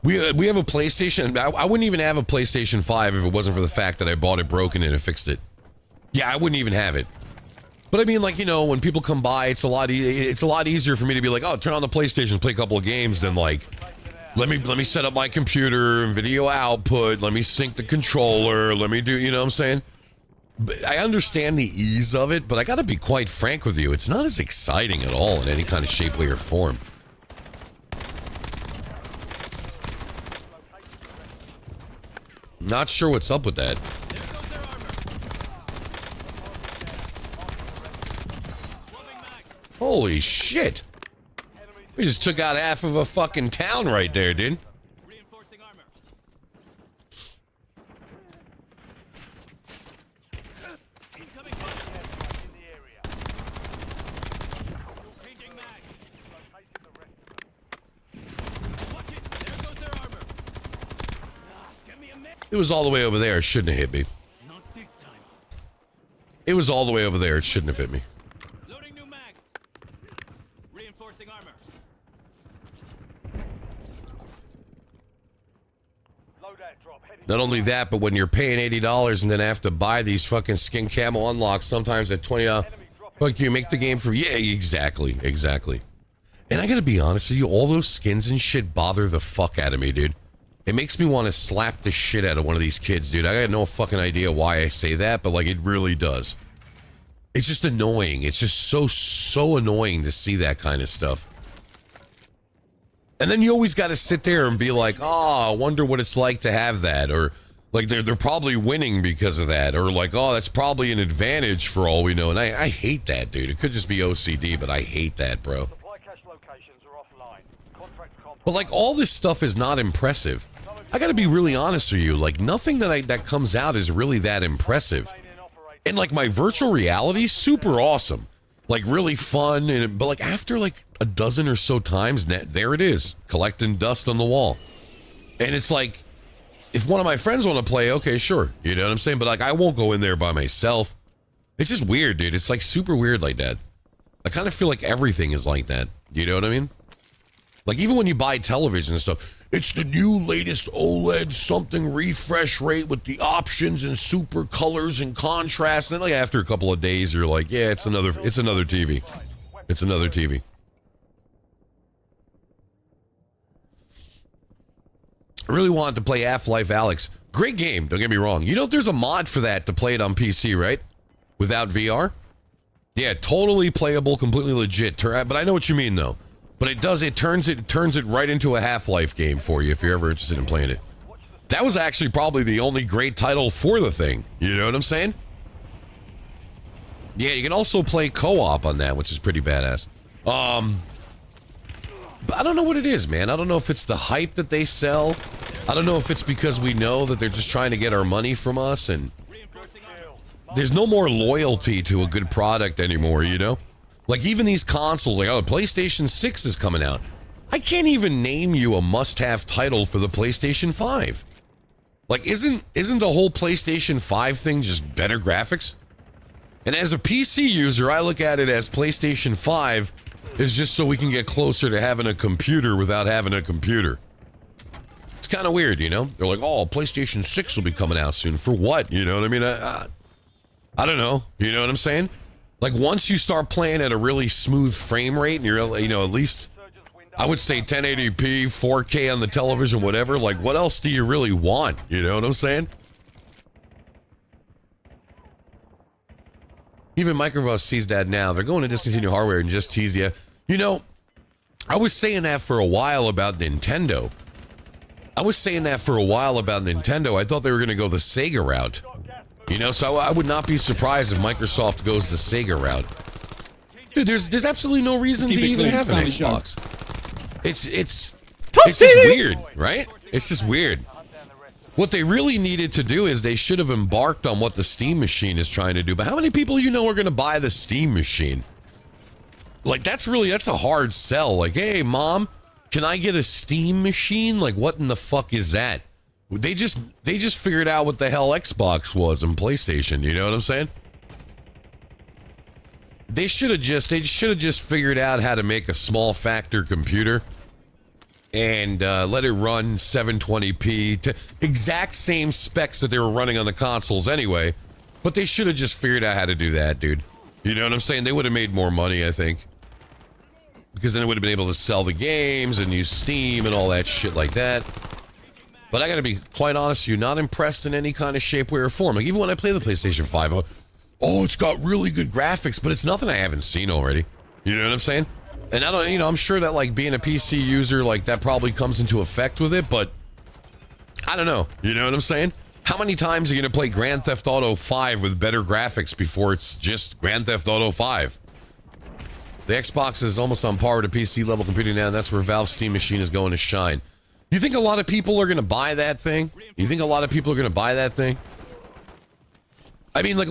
We have a PlayStation. I wouldn't even have a PlayStation 5 if it wasn't for the fact that I bought it broken and it fixed it. Yeah, I wouldn't even have it. But I mean, like, you know, when people come by, it's a lot easier for me to be like, oh, turn on the PlayStation, play a couple of games, than like, let me set up my computer and video output, let me sync the controller, let me do, you know what I'm saying? But I understand the ease of it, but I gotta be quite frank with you, it's not as exciting at all in any kind of shape, way, or form. Not sure what's up with that. There goes their armor. Swapping mag. Holy shit! We just took out half of a fucking town right there, dude. Reinforcing armor. Incoming fire. In the area. Changing mag. Located the rest of them. Watch it. There goes their armor. Give me a mag. It was all the way over there, it shouldn't have hit me. Not this time. It was all the way over there, it shouldn't have hit me. Loading new mag. Reinforcing armor. Loadout drop heading. Not only that, but when you're paying $80 and then have to buy these fucking skin camo unlocks, sometimes at $20, fuck you, make the game for, yeah, exactly. And I gotta be honest with you, all those skins and shit bother the fuck out of me, dude. It makes me want to slap the shit out of one of these kids, dude. I got no fucking idea why I say that, but like, it really does. It's just annoying. It's just so annoying to see that kind of stuff. And then you always got to sit there and be like, oh, I wonder what it's like to have that. Or like, they're probably winning because of that. Or like, oh, that's probably an advantage for all we know. And I hate that, dude. It could just be OCD, but I hate that, bro. Supply cache locations are offline. Contract compromised. But like, all this stuff is not impressive. I got to be really honest with you. Like, nothing that comes out is really that impressive. Remain in operation. And like, my virtual reality, super awesome. Like, really fun. But like, after like a dozen or so times, there it is, collecting dust on the wall. And it's like, if one of my friends want to play, okay, sure. You know what I'm saying? But like, I won't go in there by myself. It's just weird, dude. It's like super weird like that. I kind of feel like everything is like that. You know what I mean? Like, even when you buy television and stuff, it's the new latest OLED something refresh rate with the options and super colors and contrast. And like, after a couple of days, you're like, yeah, it's another TV. It's another TV. I really wanted to play Half-Life Alyx. Great game, don't get me wrong. You know, there's a mod for that to play it on PC, right? Without VR? Yeah, totally playable, completely legit. But I know what you mean, though. But it turns it right into a Half-Life game for you if you're ever interested in playing it. That was actually probably the only great title for the thing. You know what I'm saying? Yeah, you can also play co-op on that, which is pretty badass. But I don't know what it is, man. I don't know if it's the hype that they sell. I don't know if it's because we know that they're just trying to get our money from us, and Reinforcing armor. there's no more loyalty to a good product anymore, you know? Like, even these consoles, like, oh, the PlayStation 6 is coming out. I can't even name you a must-have title for the PlayStation 5. Like, isn't the whole PlayStation 5 thing just better graphics? And as a PC user, I look at it as PlayStation 5 is just so we can get closer to having a computer without having a computer. It's kind of weird, you know? They're like, oh, PlayStation 6 will be coming out soon. For what? You know what I mean? I don't know. You know what I'm saying? Like, once you start playing at a really smooth frame rate and you're, you know, at least, I would say 1080p, 4K on the television, whatever, like, what else do you really want? You know what I'm saying? Even Microsoft sees that now. They're going to discontinue hardware and just tease you. You know, I was saying that for a while about Nintendo. I thought they were going to go the Sega route. You know, so I would not be surprised if Microsoft goes the Sega route. Dude, there's absolutely no reason to Keep it even clean, have an Tommy John. Xbox. It's just weird, right? It's just weird. What they really needed to do is they should have embarked on what the Steam machine is trying to do. But how many people you know are going to buy the Steam machine? Like, that's a hard sell. Like, hey, Mom, can I get a Steam machine? Like, what in the fuck is that? They just figured out what the hell Xbox was and PlayStation. You know what I'm saying? They should have just figured out how to make a small factor computer and let it run 720p to exact same specs that they were running on the consoles anyway. But they should have just figured out how to do that, dude. You know what I'm saying? They would have made more money, I think. Because then it would have been able to sell the games and use Steam and all that shit like that. But I gotta be quite honest with you, not impressed in any kind of shape, way, or form. Like, even when I play the PlayStation 5, it's got really good graphics, but it's nothing I haven't seen already. You know what I'm saying? And I don't, I'm sure that, like, being a PC user, like, that probably comes into effect with it, but I don't know. You know what I'm saying? How many times are you gonna play Grand Theft Auto 5 with better graphics before it's just Grand Theft Auto 5? The Xbox is almost on par with the PC level computing now, and that's where Valve's Steam machine is going to shine. You think a lot of people are going to buy that thing? I mean, like,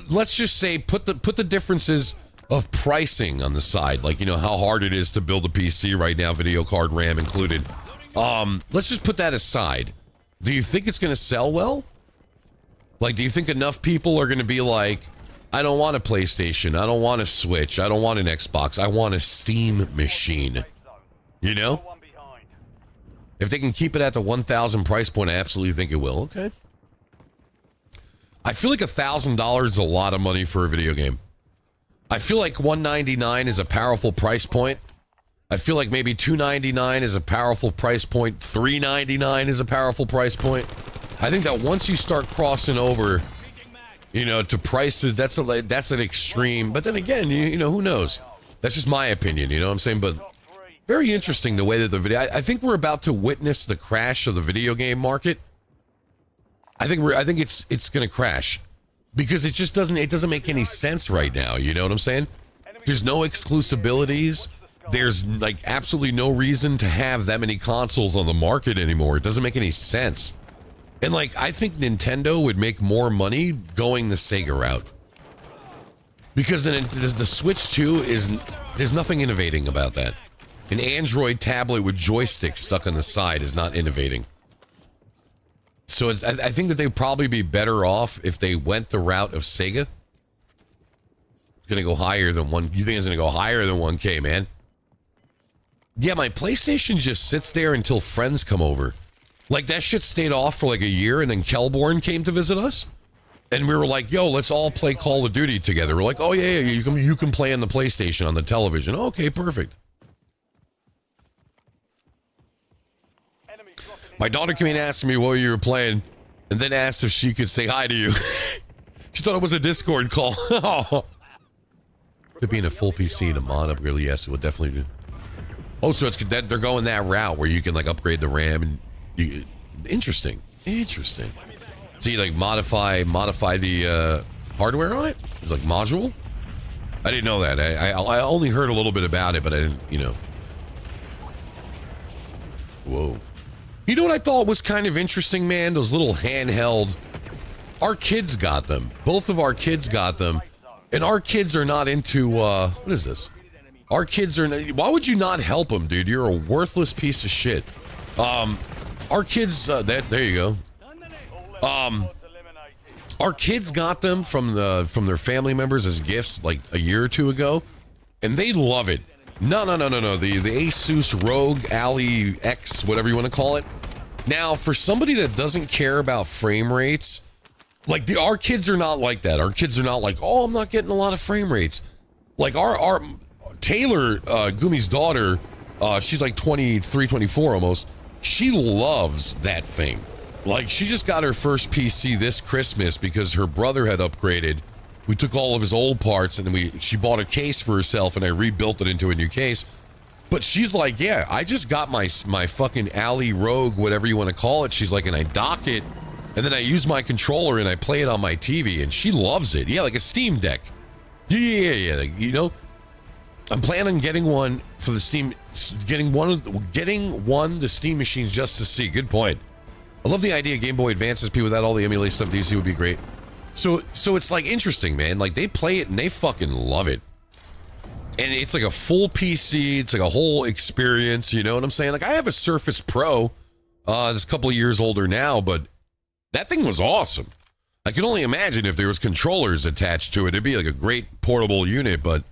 let's just say put the differences of pricing on the side. Like, you know, how hard it is to build a PC right now, video card, RAM included. Let's just put that aside. Do you think it's going to sell well? Like, do you think enough people are going to be like, I don't want a PlayStation, I don't want a Switch, I don't want an Xbox, I want a Steam machine? You know? If they can keep it at the 1,000 price point, I absolutely think it will. Okay. I feel like $1,000 is a lot of money for a video game. I feel like $199 is a powerful price point. I feel like maybe $299 is a powerful price point. $399 is a powerful price point. I think that once you start crossing over, you know, to prices, that's an extreme. But then again, you know, who knows? That's just my opinion. You know what I'm saying? But very interesting the way that the video. I think we're about to witness the crash of the video game market. I think it's going to crash because it just doesn't make any sense right now. You know what I'm saying? There's no exclusibilities. There's like absolutely no reason to have that many consoles on the market anymore. It doesn't make any sense. And like, I think Nintendo would make more money going the Sega route. Because the Switch 2 there's nothing innovating about that. An Android tablet with joystick stuck on the side is not innovating. So I think that they'd probably be better off if they went the route of Sega. It's going to go higher than one. You think it's going to go higher than 1K, man? Yeah, my PlayStation just sits there until friends come over. Like, that shit stayed off for like a year, and then Kelborn came to visit us. And we were like, yo, let's all play Call of Duty together. We're like, oh, yeah, you can play on the PlayStation, on the television. Okay, perfect. My daughter came in and asked me what you were playing, and then asked if she could say hi to you. She thought it was a Discord call. To be in a full PC and a mod upgrade, yes, it would definitely do. Oh, so it's that they're going that route where you can like upgrade the RAM and interesting. So you like modify the hardware on it? It's like module? I didn't know that. I only heard a little bit about it, but I didn't, you know. Whoa. You know what I thought was kind of interesting, man? Those little handheld. Our kids got them. Both of our kids got them. And our kids are not into, what is this? Our kids are, why would you not help them, dude? You're a worthless piece of shit. Our kids, there you go. Our kids got them from their family members as gifts like a year or two ago. And they love it. No. The Asus ROG Ally X, whatever you want to call it. Now, for somebody that doesn't care about frame rates, like our kids are not like that. Our kids are not like, oh, I'm not getting a lot of frame rates. Like our Taylor, Gumi's daughter, she's like 23, 24 almost. She loves that thing. Like, she just got her first PC this Christmas because her brother had upgraded We took all of his old parts and then she bought a case for herself and I rebuilt it into a new case. But she's like, yeah, I just got my fucking Alley Rogue, whatever you want to call it. She's like, and I dock it and then I use my controller and I play it on my TV and she loves it. Yeah, like a Steam Deck. Yeah. Like, you know, I'm planning on getting one for the Steam, getting one the Steam machines just to see. Good point. I love the idea of Game Boy Advance SP without all the emulate stuff DC would be great. So it's like interesting, man. Like they play it and they fucking love it. And it's like a full PC. It's like a whole experience. You know what I'm saying? Like I have a Surface Pro. It's a couple of years older now, but that thing was awesome. I can only imagine if there was controllers attached to it. It'd be like a great portable unit, but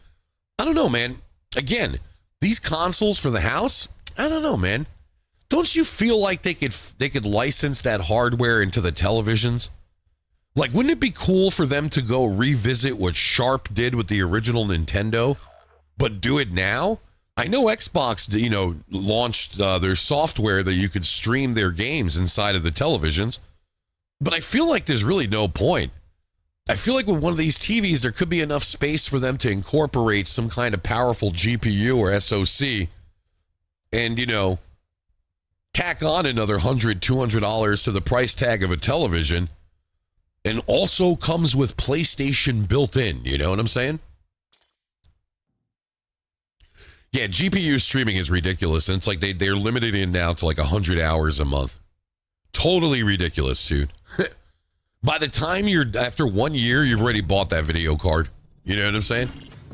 I don't know, man. Again, these consoles for the house, I don't know, man. Don't you feel like they could license that hardware into the televisions? Like, wouldn't it be cool for them to go revisit what Sharp did with the original Nintendo, but do it now? I know Xbox, you know, launched their software that you could stream their games inside of the televisions, but I feel like there's really no point. I feel like with one of these TVs, there could be enough space for them to incorporate some kind of powerful GPU or SoC and, you know, tack on another $100, $200 to the price tag of a television, and also comes with PlayStation built in. You know what I'm saying? Yeah, GPU streaming is ridiculous. And it's like they're limited in now to like 100 hours a month. Totally ridiculous, dude. By the time after 1 year, you've already bought that video card. You know what I'm saying?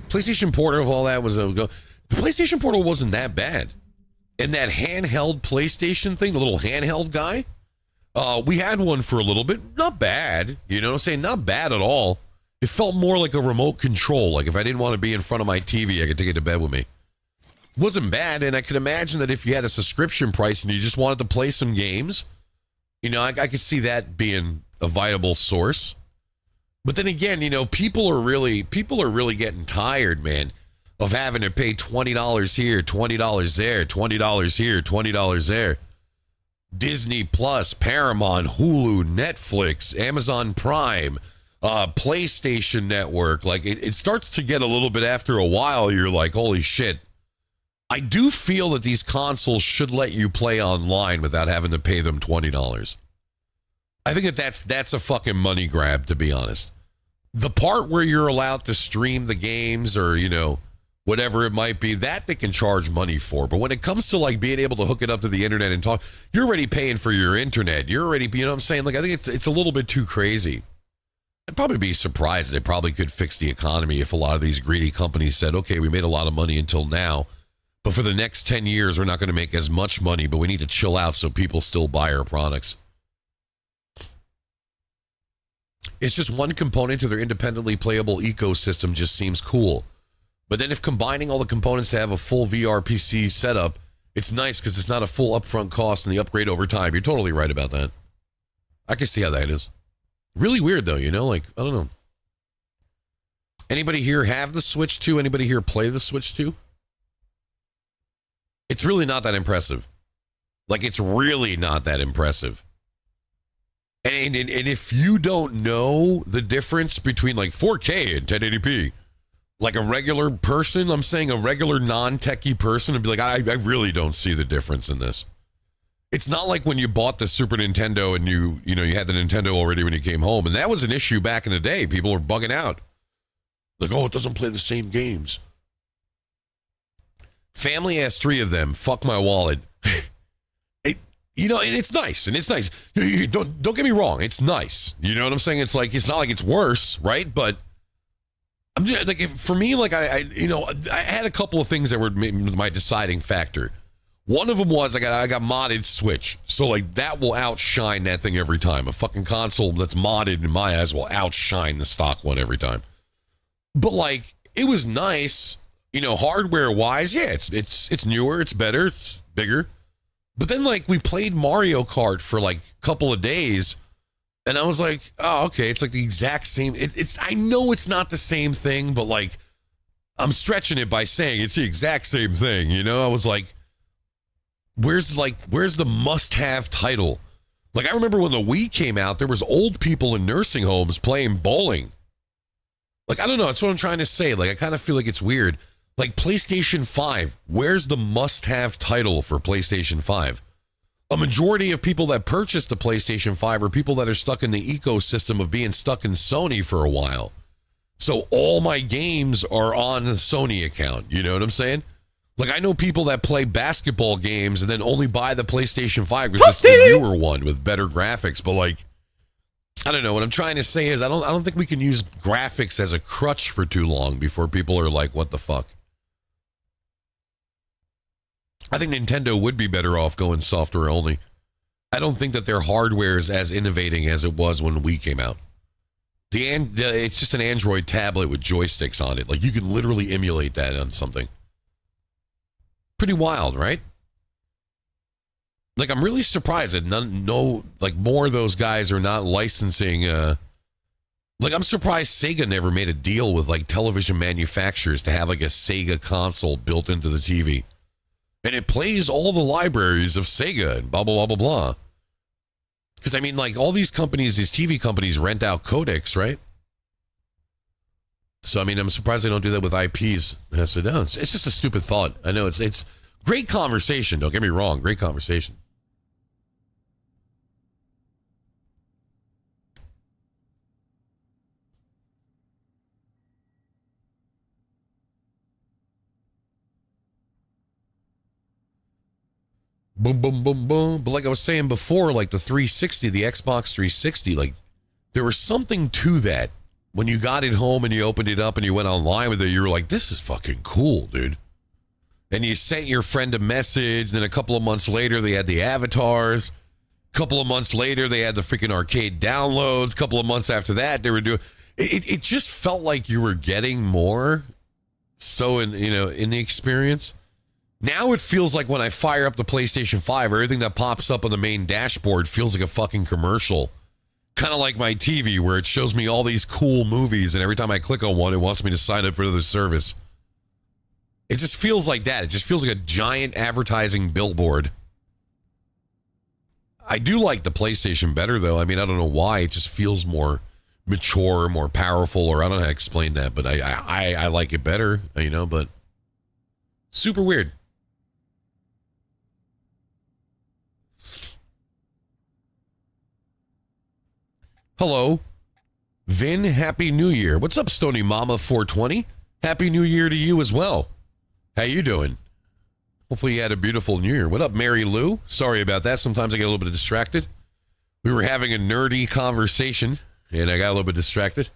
PlayStation Portal of all that was the PlayStation Portal wasn't that bad. And that handheld PlayStation thing, the little handheld guy, we had one for a little bit. Not bad. You know what I'm saying? Not bad at all. It felt more like a remote control. Like if I didn't want to be in front of my TV, I could take it to bed with me. Wasn't bad. And I could imagine that if you had a subscription price and you just wanted to play some games, you know, I could see that being a viable source. But then again, you know, people are really getting tired, man, of having to pay $20 here, $20 there, $20 here, $20 there. Disney Plus, Paramount, Hulu, Netflix, Amazon Prime, PlayStation Network. Like it starts to get a little bit after a while. You're like, holy shit. I do feel that these consoles should let you play online without having to pay them $20. I think that's a fucking money grab, to be honest. The part where you're allowed to stream the games or, you know, whatever it might be, that they can charge money for. But when it comes to like being able to hook it up to the internet and talk, you're already paying for your internet. You're already, you know what I'm saying? Like, I think it's a little bit too crazy. I'd probably be surprised. They probably could fix the economy if a lot of these greedy companies said, okay, we made a lot of money until now, but for the next 10 years, we're not going to make as much money, but we need to chill out so people still buy our products. It's just one component to their independently playable ecosystem just seems cool. But then if combining all the components to have a full VR PC setup, it's nice because it's not a full upfront cost and the upgrade over time. You're totally right about that. I can see how that is. Really weird though, you know, like, I don't know. Anybody here have the Switch 2? Anybody here play the Switch 2? It's really not that impressive. Like, it's really not that impressive. And if you don't know the difference between like 4K and 1080p, like a regular person, I'm saying a regular non-techie person would be like, I really don't see the difference in this. It's not like when you bought the Super Nintendo and you had the Nintendo already when you came home. And that was an issue back in the day. People were bugging out. Like, oh, it doesn't play the same games. Family has 3 of them. Fuck my wallet. You know, and it's nice, and it's nice. Don't get me wrong, it's nice. You know what I'm saying? It's like, it's not like it's worse, right? But I'm just like, for me, like I had a couple of things that were my deciding factor. One of them was I got modded Switch, so like that will outshine that thing every time. A fucking console that's modded in my eyes will outshine the stock one every time. But like, it was nice, you know, hardware wise. Yeah, it's newer, it's better, it's bigger. But then, like, we played Mario Kart for, like, a couple of days, and I was like, oh, okay, it's, like, the exact same. I know it's not the same thing, but, like, I'm stretching it by saying it's the exact same thing, you know? I was like, where's the must-have title? Like, I remember when the Wii came out, there was old people in nursing homes playing bowling. Like, I don't know. That's what I'm trying to say. Like, I kind of feel like it's weird. Like, PlayStation 5, where's the must-have title for PlayStation 5? A majority of people that purchase the PlayStation 5 are people that are stuck in the ecosystem of being stuck in Sony for a while. So all my games are on the Sony account. You know what I'm saying? Like, I know people that play basketball games and then only buy the PlayStation 5 because it's the newer one with better graphics. But, like, I don't know. What I'm trying to say is I don't think we can use graphics as a crutch for too long before people are like, what the fuck? I think Nintendo would be better off going software only. I don't think that their hardware is as innovating as it was when Wii came out. It's just an Android tablet with joysticks on it. Like, you can literally emulate that on something. Pretty wild, right? Like, I'm really surprised that more of those guys are not licensing. Like, I'm surprised Sega never made a deal with, like, television manufacturers to have, like, a Sega console built into the TV. And it plays all the libraries of Sega and blah, blah, blah, blah, blah. Because, I mean, like, all these companies, these TV companies rent out codecs, right? So, I mean, I'm surprised they don't do that with IPs. So, no, it's just a stupid thought. I know it's great conversation. Don't get me wrong. Great conversation. Boom, boom, boom, boom. But like I was saying before, like the 360, the Xbox 360, like there was something to that. When you got it home and you opened it up and you went online with it, you were like, this is fucking cool, dude. And you sent your friend a message. Then a couple of months later, they had the avatars. A couple of months later, they had the freaking arcade downloads. A couple of months after that, they were doing... It just felt like you were getting more. So, in the experience... Now it feels like when I fire up the PlayStation 5, everything that pops up on the main dashboard feels like a fucking commercial. Kind of like my TV, where it shows me all these cool movies, and every time I click on one, it wants me to sign up for the service. It just feels like that. It just feels like a giant advertising billboard. I do like the PlayStation better, though. I mean, I don't know why. It just feels more mature, more powerful, or I don't know how to explain that, but I like it better, but super weird. Hello, Vin, Happy New Year. What's up, Stony Mama 420? Happy New Year to you as well. How you doing? Hopefully you had a beautiful New Year. What up, Mary Lou? Sorry about that. Sometimes I get a little bit distracted. We were having a nerdy conversation, and I got a little bit distracted.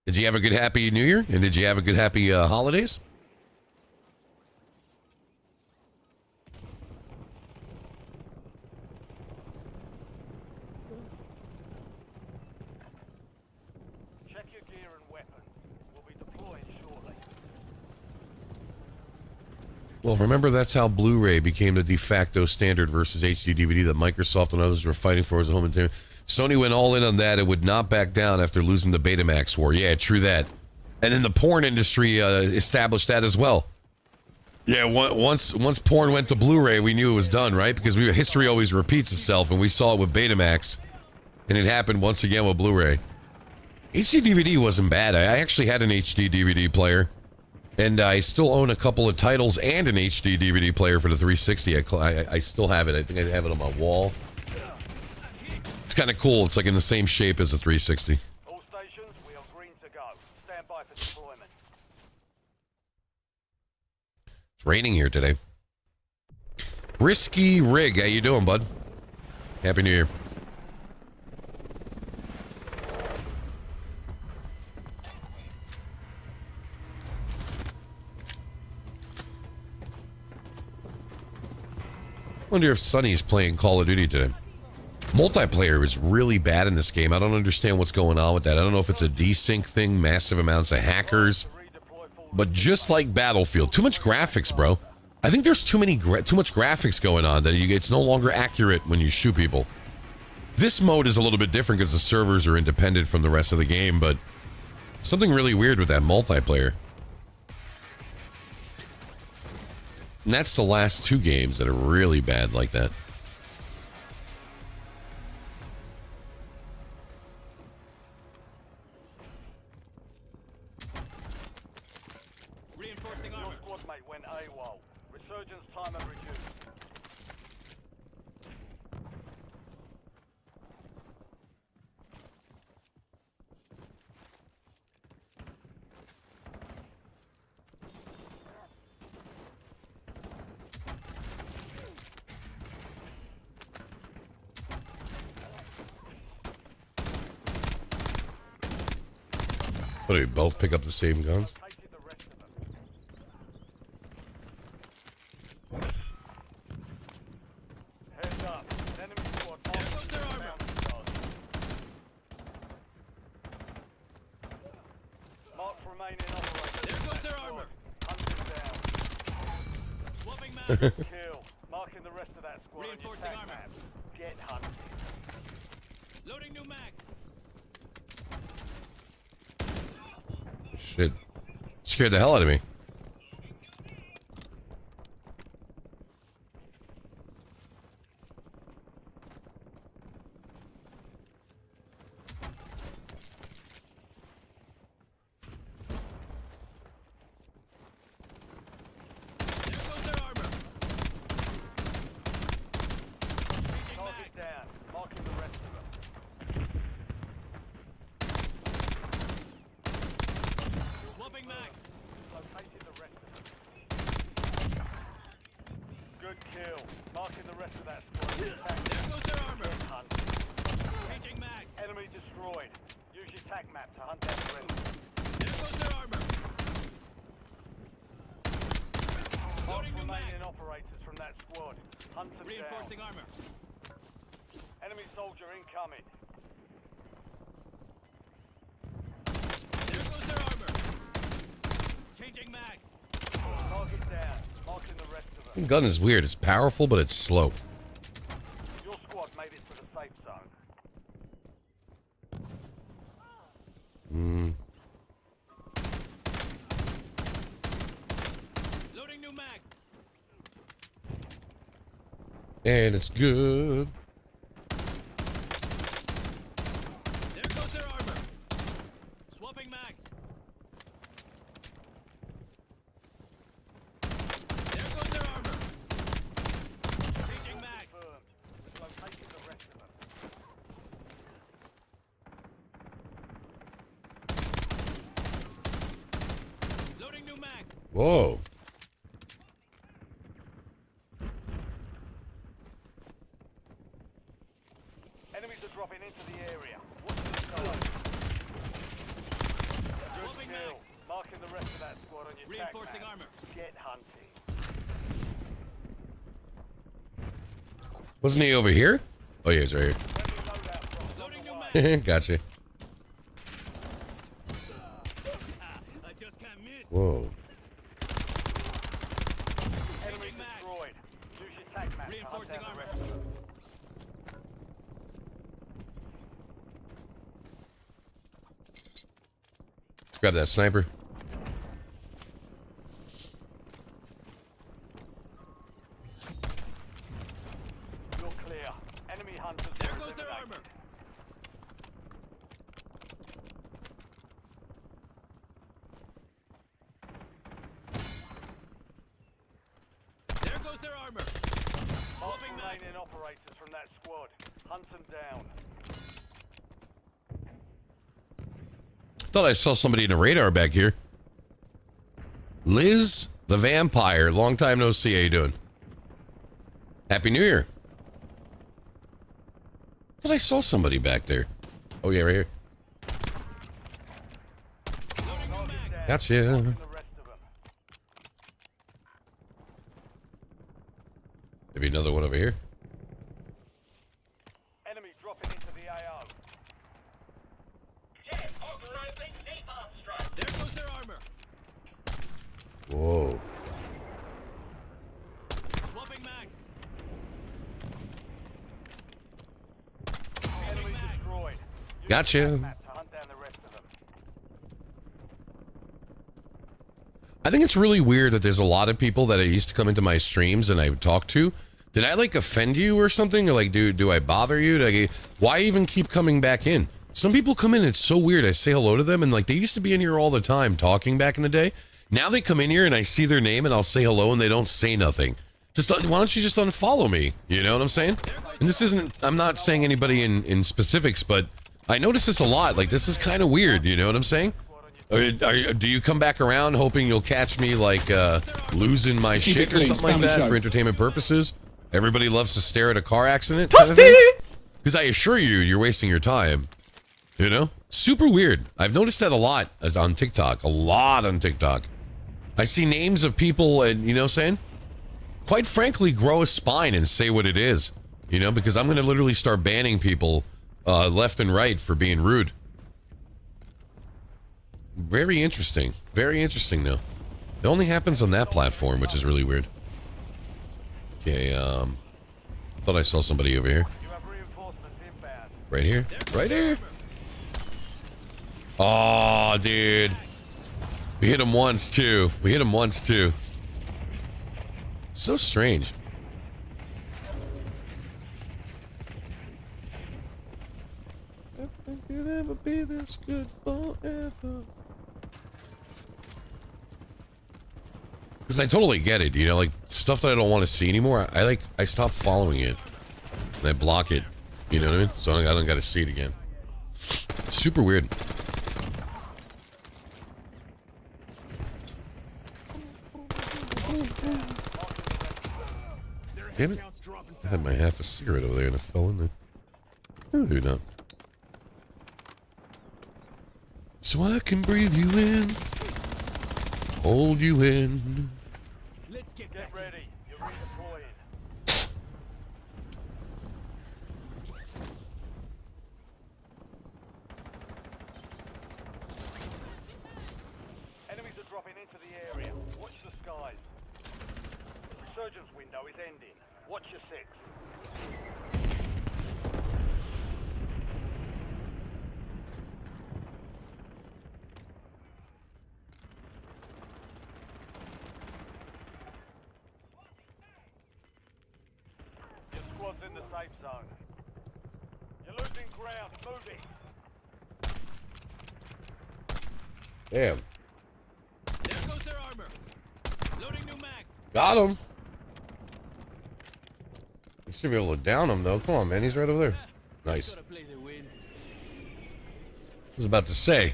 Did you have a good Happy New Year? And did you have a good Happy holidays? Check your gear and weapons. We'll be deploying shortly. Well, remember, that's how Blu-ray became the de facto standard versus HD DVD that Microsoft and others were fighting for as a home entertainment. Sony went all in on that and would not back down after losing the Betamax war. Yeah, true that. And then the porn industry established that as well. Yeah, once porn went to Blu-ray, we knew it was done, right? Because history always repeats itself, and we saw it with Betamax, and it happened once again with Blu-ray. HD DVD wasn't bad. I actually had an HD DVD player, and I still own a couple of titles and an HD DVD player for the 360. I still have it. I think I have it on my wall. It's kind of cool. It's like in the same shape as the 360. All stations, we are green to go. Stand by for deployment. It's raining here today. Risky Rig, how you doing, bud? Happy New Year. Wonder if Sonny's playing Call of Duty today. Multiplayer is really bad in this game. I don't understand what's going on with that. I don't know if it's a desync thing, massive amounts of hackers, but just like Battlefield, too much graphics, bro. I think there's too much graphics going on that it's no longer accurate when you shoot people. This mode is a little bit different because the servers are independent from the rest of the game, but something really weird with that multiplayer. And that's the last two games that are really bad like that. Your squad mate went AWOL. Resurgence timer reduced. What do we both pick up the same guns? Located the rest of them. Heads up. Enemy squad. There goes their armor. Mark remaining operators. There goes their armor. Hunted down. Swapping mag. Kill. Marking the rest of that squad on your Reinforcing tac armor. map. Get hunted. Loading new mag. Shit. Scared the hell out of me. There goes their armor. Changing Target mags. down. Marking the rest of them. Swapping mags. Located the rest of them. Good kill. Marking the rest of that squad. on your tac There goes their armor. Get hunted. Changing mags. Enemy destroyed. Use your tac map to hunt down the rest. There goes their armor. Mark Loading new mag. remaining operators from that squad. Hunt them Reinforcing down. armor. Enemy soldier incoming. There goes their armor. Changing mags. Target down. Marking the rest of them. Gun is weird. It's powerful, but it's slow. Your squad made it to the safe zone. Loading new mag. And it's good. There goes their armor. Swapping mags. There goes their armor. Changing mags. Confirmed. Located the rest of them. Loading new mag. Whoa. Enemies are dropping into the area. Watch the side. Good Swapping kill. mags. Marking the rest of that squad on your tac Reinforcing map. armor. Get hunting. Wasn't he over here? Oh, yeah, he's right Friendly loadout drops on Loading the new way. here. Gotcha. I just can't miss. Whoa. Enemy Changing mags. destroyed. Use your tac map to hunt Reinforcing down the armor. rest of them. Let's grab that sniper. You're clear. Enemy hunters There are goes their eliminated. armor. There goes their armor. Mark Swapping mags. remaining operators from that squad. Hunt them down. Thought I saw somebody in a radar back here. Liz the Vampire. Long time no see. How you doing? Happy New Year. Thought I saw somebody back there. Oh, yeah, right here. Loading new mag. Down. Gotcha. Marking the rest of them. Maybe another one over here. Enemy dropping into the AO. Jet authorizing napalm strike. There goes their armor. Whoa. Swapping mags. Enemy Changing mags. destroyed. Use Gotcha. your tac map to hunt down the rest of them. I think it's really weird that there's a lot of people that I used to come into my streams and I would talk to. Did I like offend you or something? Or like, do I bother you? Why even keep coming back in? Some people come in, it's so weird. I say hello to them and like they used to be in here all the time talking back in the day. Now they come in here and I see their name and I'll say hello and they don't say nothing. Just why don't you just unfollow me? You know what I'm saying? And this isn't, I'm not saying anybody in specifics, but I notice this a lot. Like, this is kind of weird, you know what I'm saying? Do you come back around hoping you'll catch me, like, losing my Keep shit it or clean, something like spam the that show. for entertainment purposes? Everybody loves to stare at a car accident kind of thing? Because I assure you, you're wasting your time. You know? Super weird. I've noticed that a lot on TikTok. A lot on TikTok. I see names of people and, you know what I'm saying? Quite frankly, grow a spine and say what it is. You know, because I'm going to literally start banning people left and right for being rude. Very interesting. Very interesting, though. It only happens on that platform, which is really weird. Okay, thought I saw somebody over here. You have reinforcements inbound. Right here. Right here. Oh, dude. We hit him once, too. We hit him once, too. So strange. I think you'll never be this good forever. Because I totally get it, you know, like, stuff that I don't want to see anymore, I stop following it. And I block it, you know what I mean? So I don't got to see it again. Super weird. Damn it. I had my half a cigarette over there and it fell in there. Maybe not. So I can breathe you in. Hold you in. Let's get Get back. ready. You're redeploying. Enemies are dropping into the area. Watch the skies. Resurgence window is ending. Watch your six. Your squad's in the safe zone. You're losing ground. Moving. Damn. There goes their armor. Loading new mag. Got him. You should be able to down him, though. Come on, man. He's right over there. Nice. Gotta play the win. I was about to say.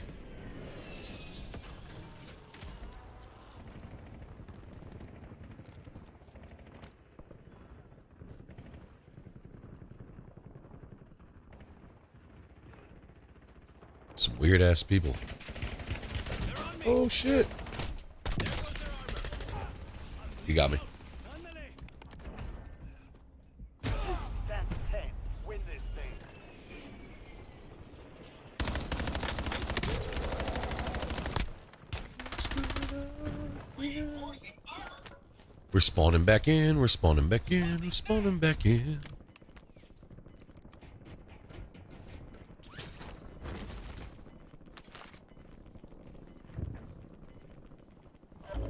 Some weird ass people. They're on me. Oh shit. There goes their armor. You got me. Ándale. Stand 10. Win this thing. We're spawning back in. We're spawning back in. We're spawning back in.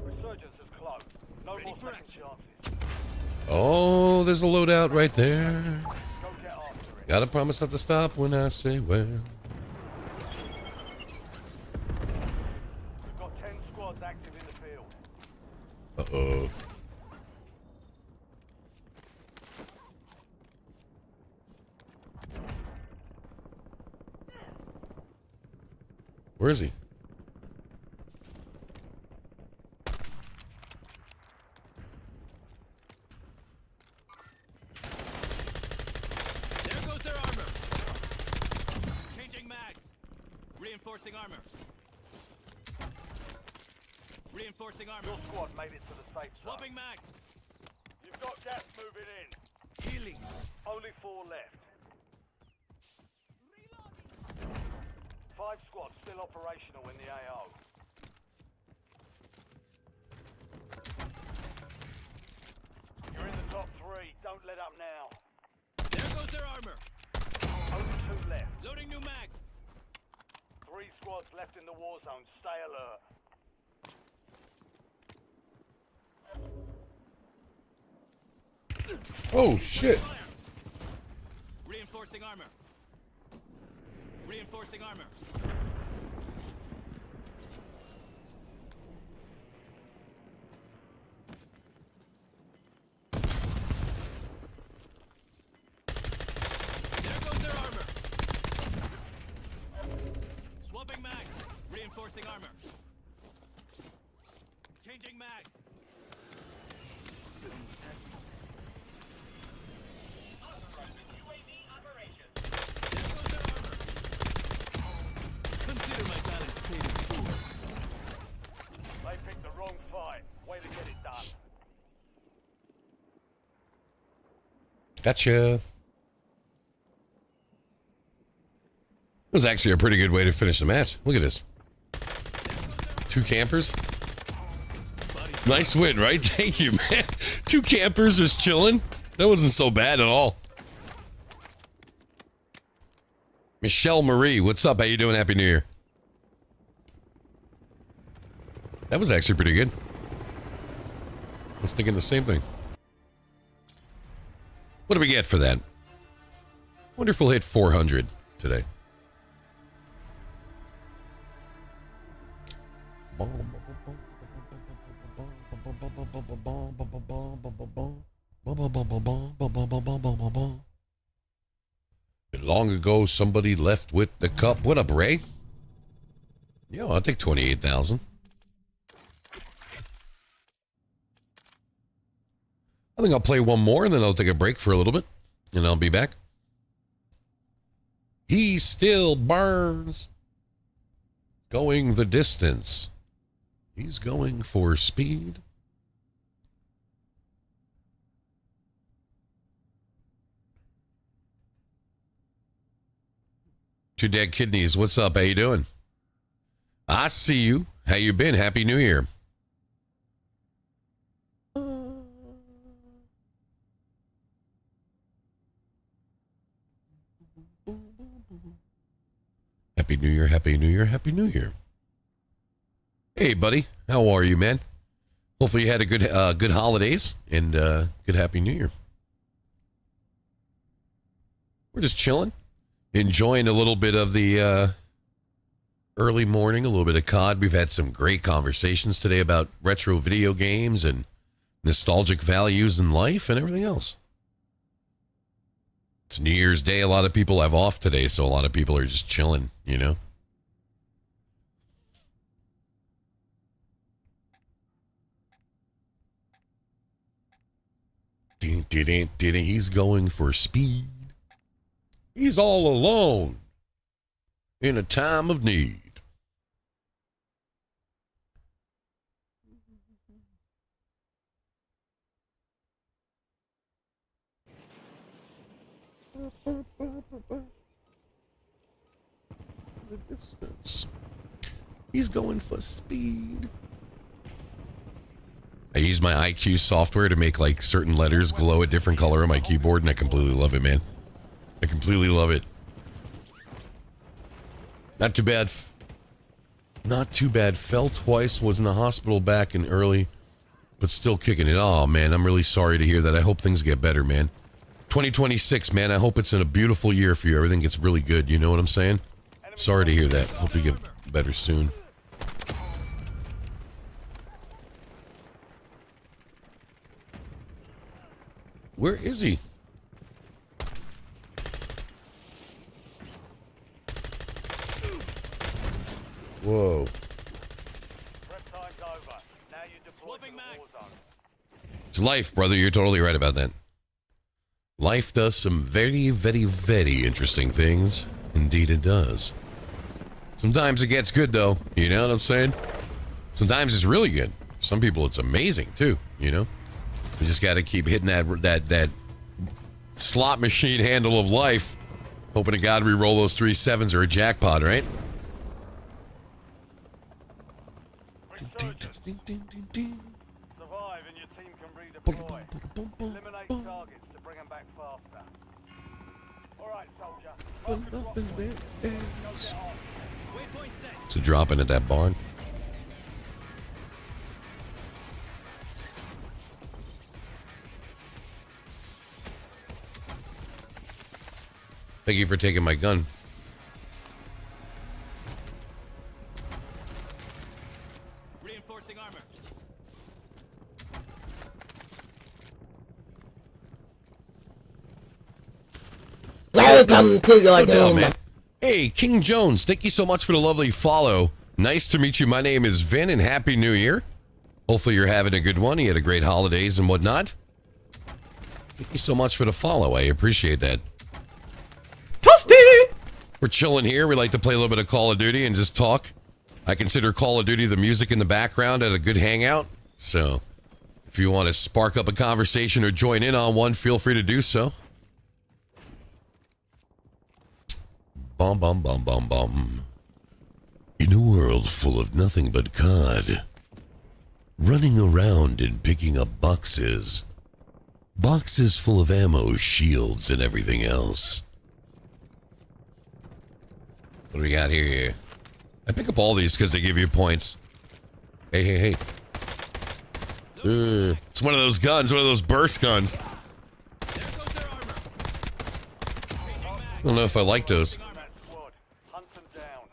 Resurgence is close. No more for second action. chances. Oh, there's a loadout right there. Go get after it. Gotta promise not to stop when I say when. We've got 10 squads active in the field. Uh-oh. Where is he? There goes their armor. Changing mags. Reinforcing armor. Reinforcing armor. Your squad made it to the safe zone. Swapping mags. You've got gas moving in. Healing. Only 4 left. 5 squads still operational in the AO. You're in the top 3. Don't let up now. There goes their armor. Only 2 left. Loading new mag. 3 squads left in the war zone. Stay alert. Oh, shit. Reinforcing armor. Reinforcing armor. Swapping mags. Authorizing UAV operation. There goes their armor. Consider my talents paid in full. They picked the wrong fight. Way to get it done. Gotcha. It was actually a pretty good way to finish the match. Look at this. 2 campers. Nice win, right? Thank you, man. 2 campers just chilling. That wasn't so bad at all. Michelle Marie, what's up? How you doing? Happy New Year. That was actually pretty good. I was thinking the same thing. What do we get for that? Wonder if we'll hit 400 today. And long ago, somebody left with the cup. What up, Ray? Yo, I'll take 28,000. I think I'll play one more and then I'll take a break for a little bit and I'll be back. He still burns. Going the distance. He's going for speed. Two Dead Kidneys, what's up? How you doing? I see you. How you been? Happy New Year. Happy New Year, Happy New Year, Happy New Year. Hey, buddy. How are you, man? Hopefully you had a good holidays and good Happy New Year. We're just chilling, enjoying a little bit of the early morning, a little bit of COD. We've had some great conversations today about retro video games and nostalgic values in life and everything else. It's New Year's Day. A lot of people have off today, so a lot of people are just chilling, you know? He's going for speed. He's all alone in a time of need. The distance. He's going for speed. I use my IQ software to make like certain letters glow a different color on my keyboard, and I completely love it, man. I completely love it. Not too bad. Not too bad. Fell twice, was in the hospital back in early, but still kicking it. Oh, man, I'm really sorry to hear that. I hope things get better, man. 2026, man, I hope it's in a beautiful year for you. Everything gets really good, you know what I'm saying? Sorry to hear that. Hope you get better soon. Where is he? Whoa. Prep time's over. Now you deploy to the war zone. It's life, brother. You're totally right about that. Life does some very, very, very interesting things. Indeed it does. Sometimes it gets good, though. You know what I'm saying? Sometimes it's really good. Some people, it's amazing, too. You know? You just got to keep hitting that slot machine handle of life. Hoping to God we roll those 3 7s or a jackpot, right? Resurgence. Survive and your team can redeploy. Eliminate targets to bring them back faster. Alright, soldier. Focus rock. Go get on. Waypoint set. So dropping at that barn. Thank you for taking my gun. Reinforcing armor. Welcome to your doom. Man. Hey, King Jones, thank you so much for the lovely follow. Nice to meet you. My name is Vin, and Happy New Year. Hopefully you're having a good one. You had a great holidays and whatnot. Thank you so much for the follow. I appreciate that. Toasty! We're chilling here. We like to play a little bit of Call of Duty and just talk. I consider Call of Duty the music in the background at a good hangout. So if you want to spark up a conversation or join in on one, feel free to do so. Bum, bum, bum, bum, bum. In a world full of nothing but COD, running around and picking up boxes. Boxes full of ammo, shields, and everything else. What do we got here? I pick up all these because they give you points. Hey, hey, hey. It's one of those guns, one of those burst guns. There goes their armor. I don't know if I like those. That squad. Hunt them down.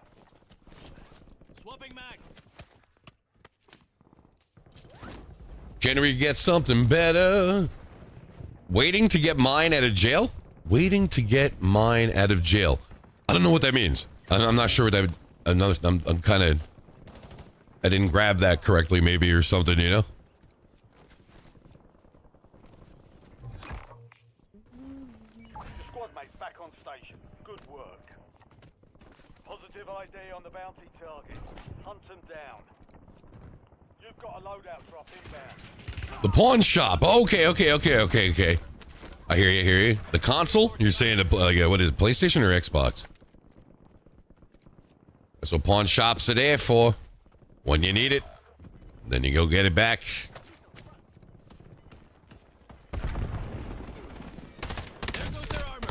Swapping mags. Can we get something better? Waiting to get mine out of jail? Waiting to get mine out of jail. I don't know what that means. I'm not sure what that. I'm kind of. I didn't grab that correctly, maybe, or something, you know? Squad mates back on station. Good work. Positive ID on the bounty target. Hunt them down. You've got a loadout drop inbound. The pawn shop. Okay. I hear you, The console? You're saying, what is it, PlayStation or Xbox? That's what pawn shops are there for. When you need it, then you go get it back. There goes their armor.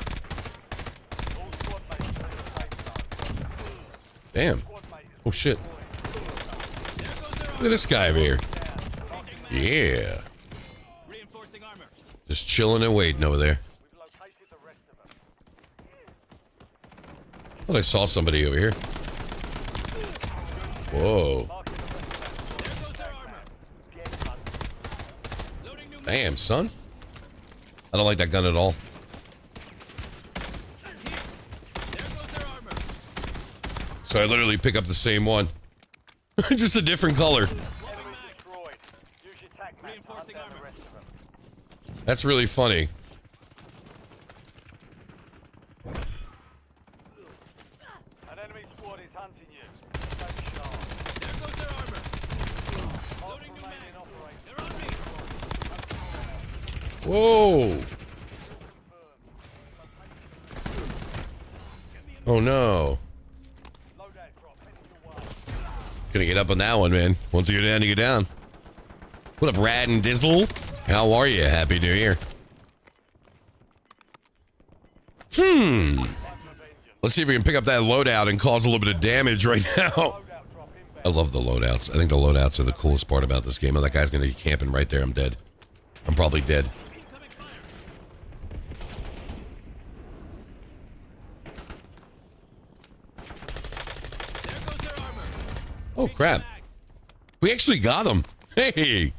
All squad mates are in the safe zone. Damn. Squad mate is Oh, shit. There goes their Look armor. at this guy over here. Changing mags. Yeah. Reinforcing armor. Just chilling and waiting over there. We've located the rest of them. Thought I saw somebody over here. Whoa. Marking the rest of that There goes their armor. Get hunted. Loading new mags. Damn, son. I don't like that gun at all. There goes their armor. So I literally pick up the same one. Just a different color. Enemy destroyed. Use your tac map to hunt Reinforcing down the armor. rest of them. That's really funny. An enemy squad is hunting you. Stay sharp. There goes their armor. Mark Loading new remaining mags. operators. They're on me. Whoa. Oh no. Loadout drop heading your way. Gonna get up on that one, man. Once you go down, you go down. What up, Rad and Dizzle? How are you? Happy New Year. Let's see if we can pick up that loadout and cause a little bit of damage right now. Loadout drop inbound. I love the loadouts. I think the loadouts are the coolest part about this game. Oh, that guy's gonna be camping right there. I'm dead. I'm probably dead. Incoming fire. There goes their armor. Oh, crap. Mags. We actually got him. Hey.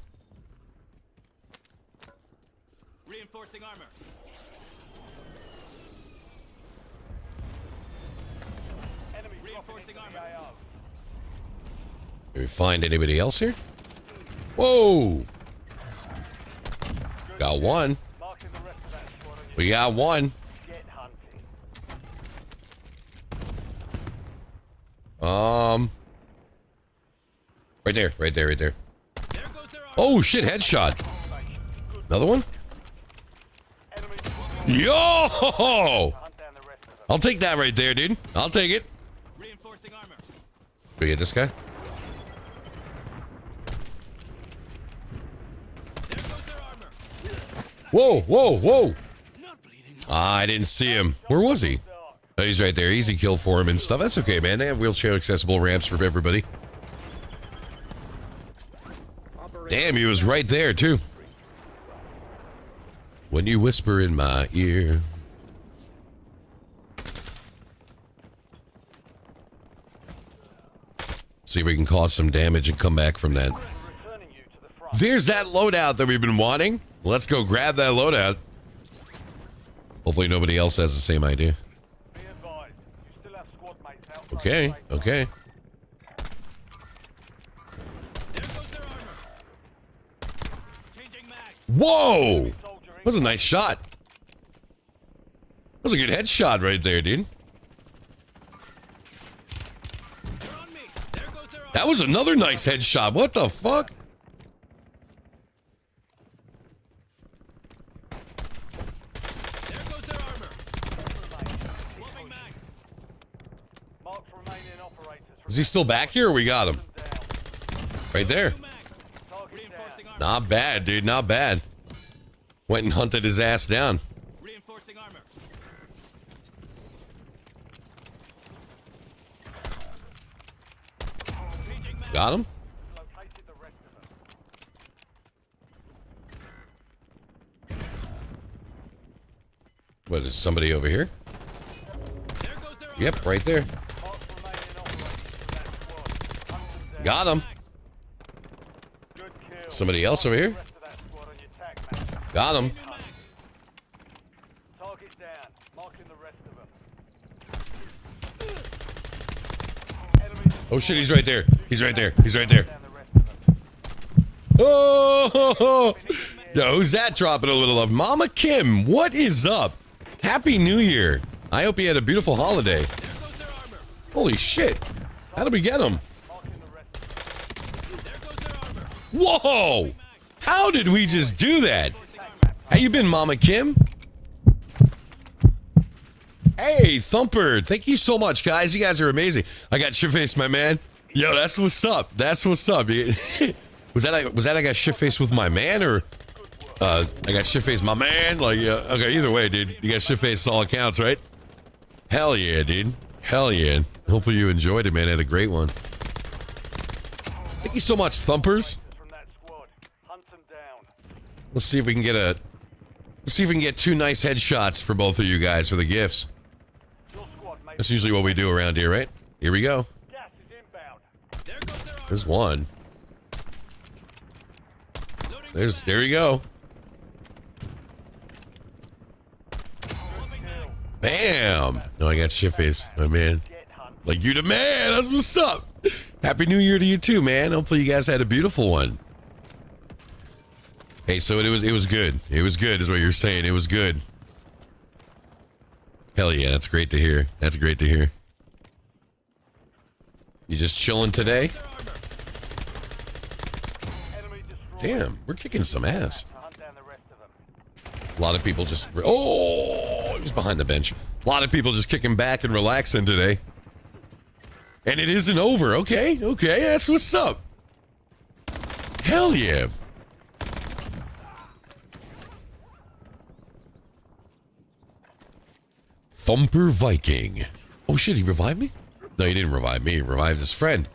Reinforcing armor. Enemy dropping Reinforcing into armor. the AO. Did we find anybody else here? Whoa. Got one. Marking the rest of that squad on your We got one. get hunting. Right there. There goes their armor. Oh, shit. Headshot. Another one? Enemy squad Yo! hunt down the rest of them. I'll take that right there, dude. I'll take it. Reinforcing armor. Do we get this guy? There goes their armor. Whoa. Not bleeding. Ah, I didn't see him. Where was he? Oh, he's right there. Easy kill for him and stuff. That's okay, man. They have wheelchair accessible ramps for everybody. Damn, he was right there, too. When you whisper in my ear. See if we can cause some damage and come back from that. Returning you to the front. There's that loadout that we've been wanting. Let's go grab that loadout. Hopefully nobody else has the same idea. Be advised. You still have squad mates outside. Okay, the safe zone. okay. There goes their armor. Whoa! That was a nice shot. That was a good headshot right there, dude. They're on me. There goes their armor. That was another nice headshot. What the fuck? There goes their armor. Swapping mags. Marked remaining operators. Is he still back here or we got him? Right there. Two mags. Target down. Reinforcing armor. Not bad, dude. Not bad. Went and hunted his ass down. Reinforcing armor. Changing mags. Got him? Located the rest of them. What, is somebody over here? There goes their armor. Yep, right there. Marked remaining operators from that squad. Hunt them down. Got him. Good kill. Somebody else over here? Rest of that squad on your tac map. Got him. New mags. Target down. Marking the rest of them. Enemy Oh shit, he's right there. He's right there. He's right there. down the rest of them. Oh, yo, who's that dropping a little love? Mama Kim, what is up? Happy New Year. I hope you had a beautiful holiday. There goes their armor. Holy shit. How did we get him? Marking the rest of them. There goes their armor. Whoa! How did we just do that? How you been, Mama Kim? Hey, Thumper. Thank you so much, guys. You guys are amazing. I got shit-faced, my man. Yo, that's what's up. That's what's up. Was that I got shit-faced with my man, or I got shit-faced my man? Like, okay, either way, dude. You got shit-faced all accounts, right? Hell yeah, dude. Hell yeah. Hopefully you enjoyed it, man. I had a great one. Thank you so much, Thumpers. From that squad. Hunt them down. Let's see if we can get two nice headshots for both of you guys for the gifts. Your squad mate. That's usually what we do around here, right? Here we go. Gas is inbound. There goes their armor. There's one. Loading There we go. Swapping mags. Bam! No, I got shit face, my man. Get hunt. Like, you the man. That's what's up. Happy New Year to you too, man. Hopefully you guys had a beautiful one. Hey, so it was good. It was good, is what you're saying. It was good. Hell yeah, that's great to hear. That's great to hear. You just chilling today? Their armor. Enemy destroyed. Damn, we're kicking some ass. To hunt down the rest of them. A lot of people just... Oh, he's behind the bench. A lot of people just kicking back and relaxing today. And it isn't over. Okay, that's what's up. Hell yeah. Thumper Viking. Oh shit, he revived me? No, he didn't revive me. He revived his friend.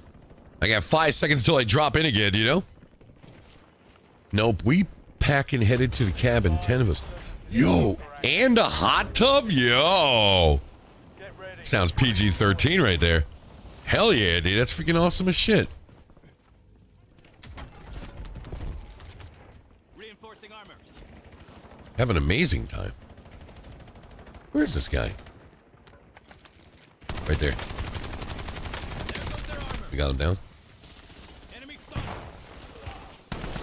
I got 5 seconds till I drop in again, you know? Nope, we packing headed to the cabin, 10 of us. Yo, and a hot tub? Yo. Get ready. Sounds PG-13 right there. Hell yeah, dude. That's freaking awesome as shit. Reinforcing armor. Have an amazing time. Where is this guy? Right there. There goes their armor. We got him down. Enemy stopped.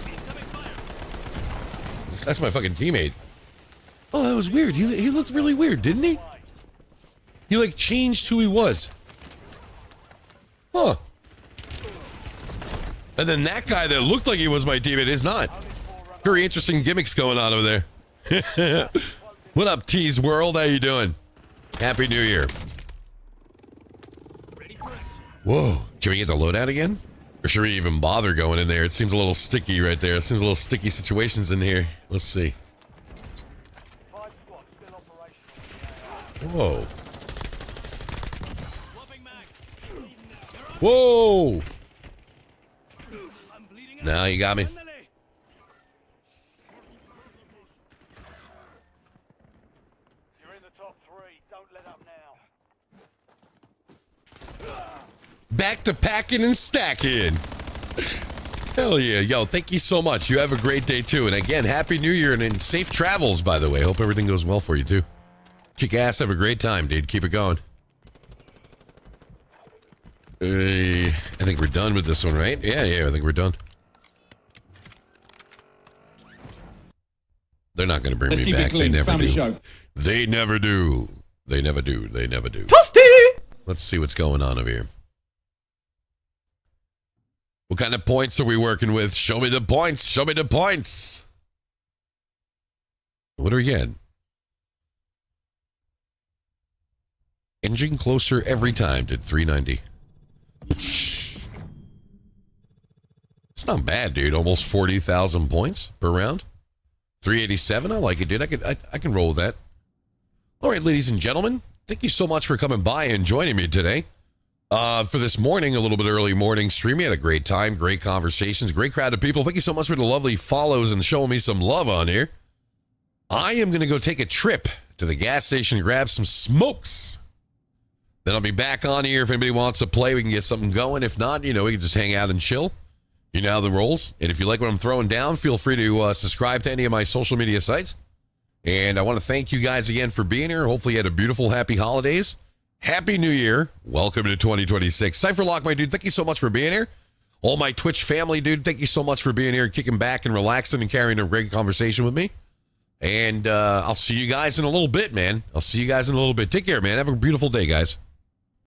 Incoming fire. That's my fucking teammate. Oh, that was weird. He looked really weird, didn't he? He like changed who he was. Huh. And then that guy that looked like he was my teammate is not. Very interesting gimmicks going on over there. What up, Tease World? How you doing? Happy New Year. Ready for action. Whoa. Can we get the loadout again? Or should we even bother going in there? It seems a little sticky right there. It seems a little sticky situations in here. Let's see. 5 squads still operational. Whoa. Swapping mags. Whoa. I'm bleeding out. Now you got me. Ándale. You're in the top 3. Don't let up now. Back to packing and stacking. Hell yeah. Yo, thank you so much. You have a great day too. And again, Happy New Year and safe travels, by the way. Hope everything goes well for you too. Kick ass. Have a great time, dude. Keep it going. I think we're done with this one, right? Yeah, I think we're done. They're not going to bring Let's me keep it back. They clean. never Family do. show. They never do. They never do. They never do. Toasty! Let's see what's going on over here. What kind of points are we working with? Show me the points. Show me the points. What are we getting? Engine closer every time. Did 390. It's not bad, dude. Almost 40,000 points per round. 387. I like it, dude. I can roll with that. All right, ladies and gentlemen. Thank you so much for coming by and joining me today. For this morning, a little bit early morning stream. We had a great time, great conversations, great crowd of people. Thank you so much for the lovely follows and showing me some love on here. I am going to go take a trip to the gas station and grab some smokes. Then I'll be back on here. If anybody wants to play, we can get something going. If not, we can just hang out and chill. You know how the rolls. And if you like what I'm throwing down, feel free to subscribe to any of my social media sites. And I want to thank you guys again for being here. Hopefully you had a beautiful, happy holidays. Happy New Year. Welcome to 2026. Cypherlock, my dude, thank you so much for being here. All my Twitch family, dude, thank you so much for being here, kicking back and relaxing and carrying a great conversation with me. And I'll see you guys in a little bit, man. I'll see you guys in a little bit. Take care, man. Have a beautiful day, guys.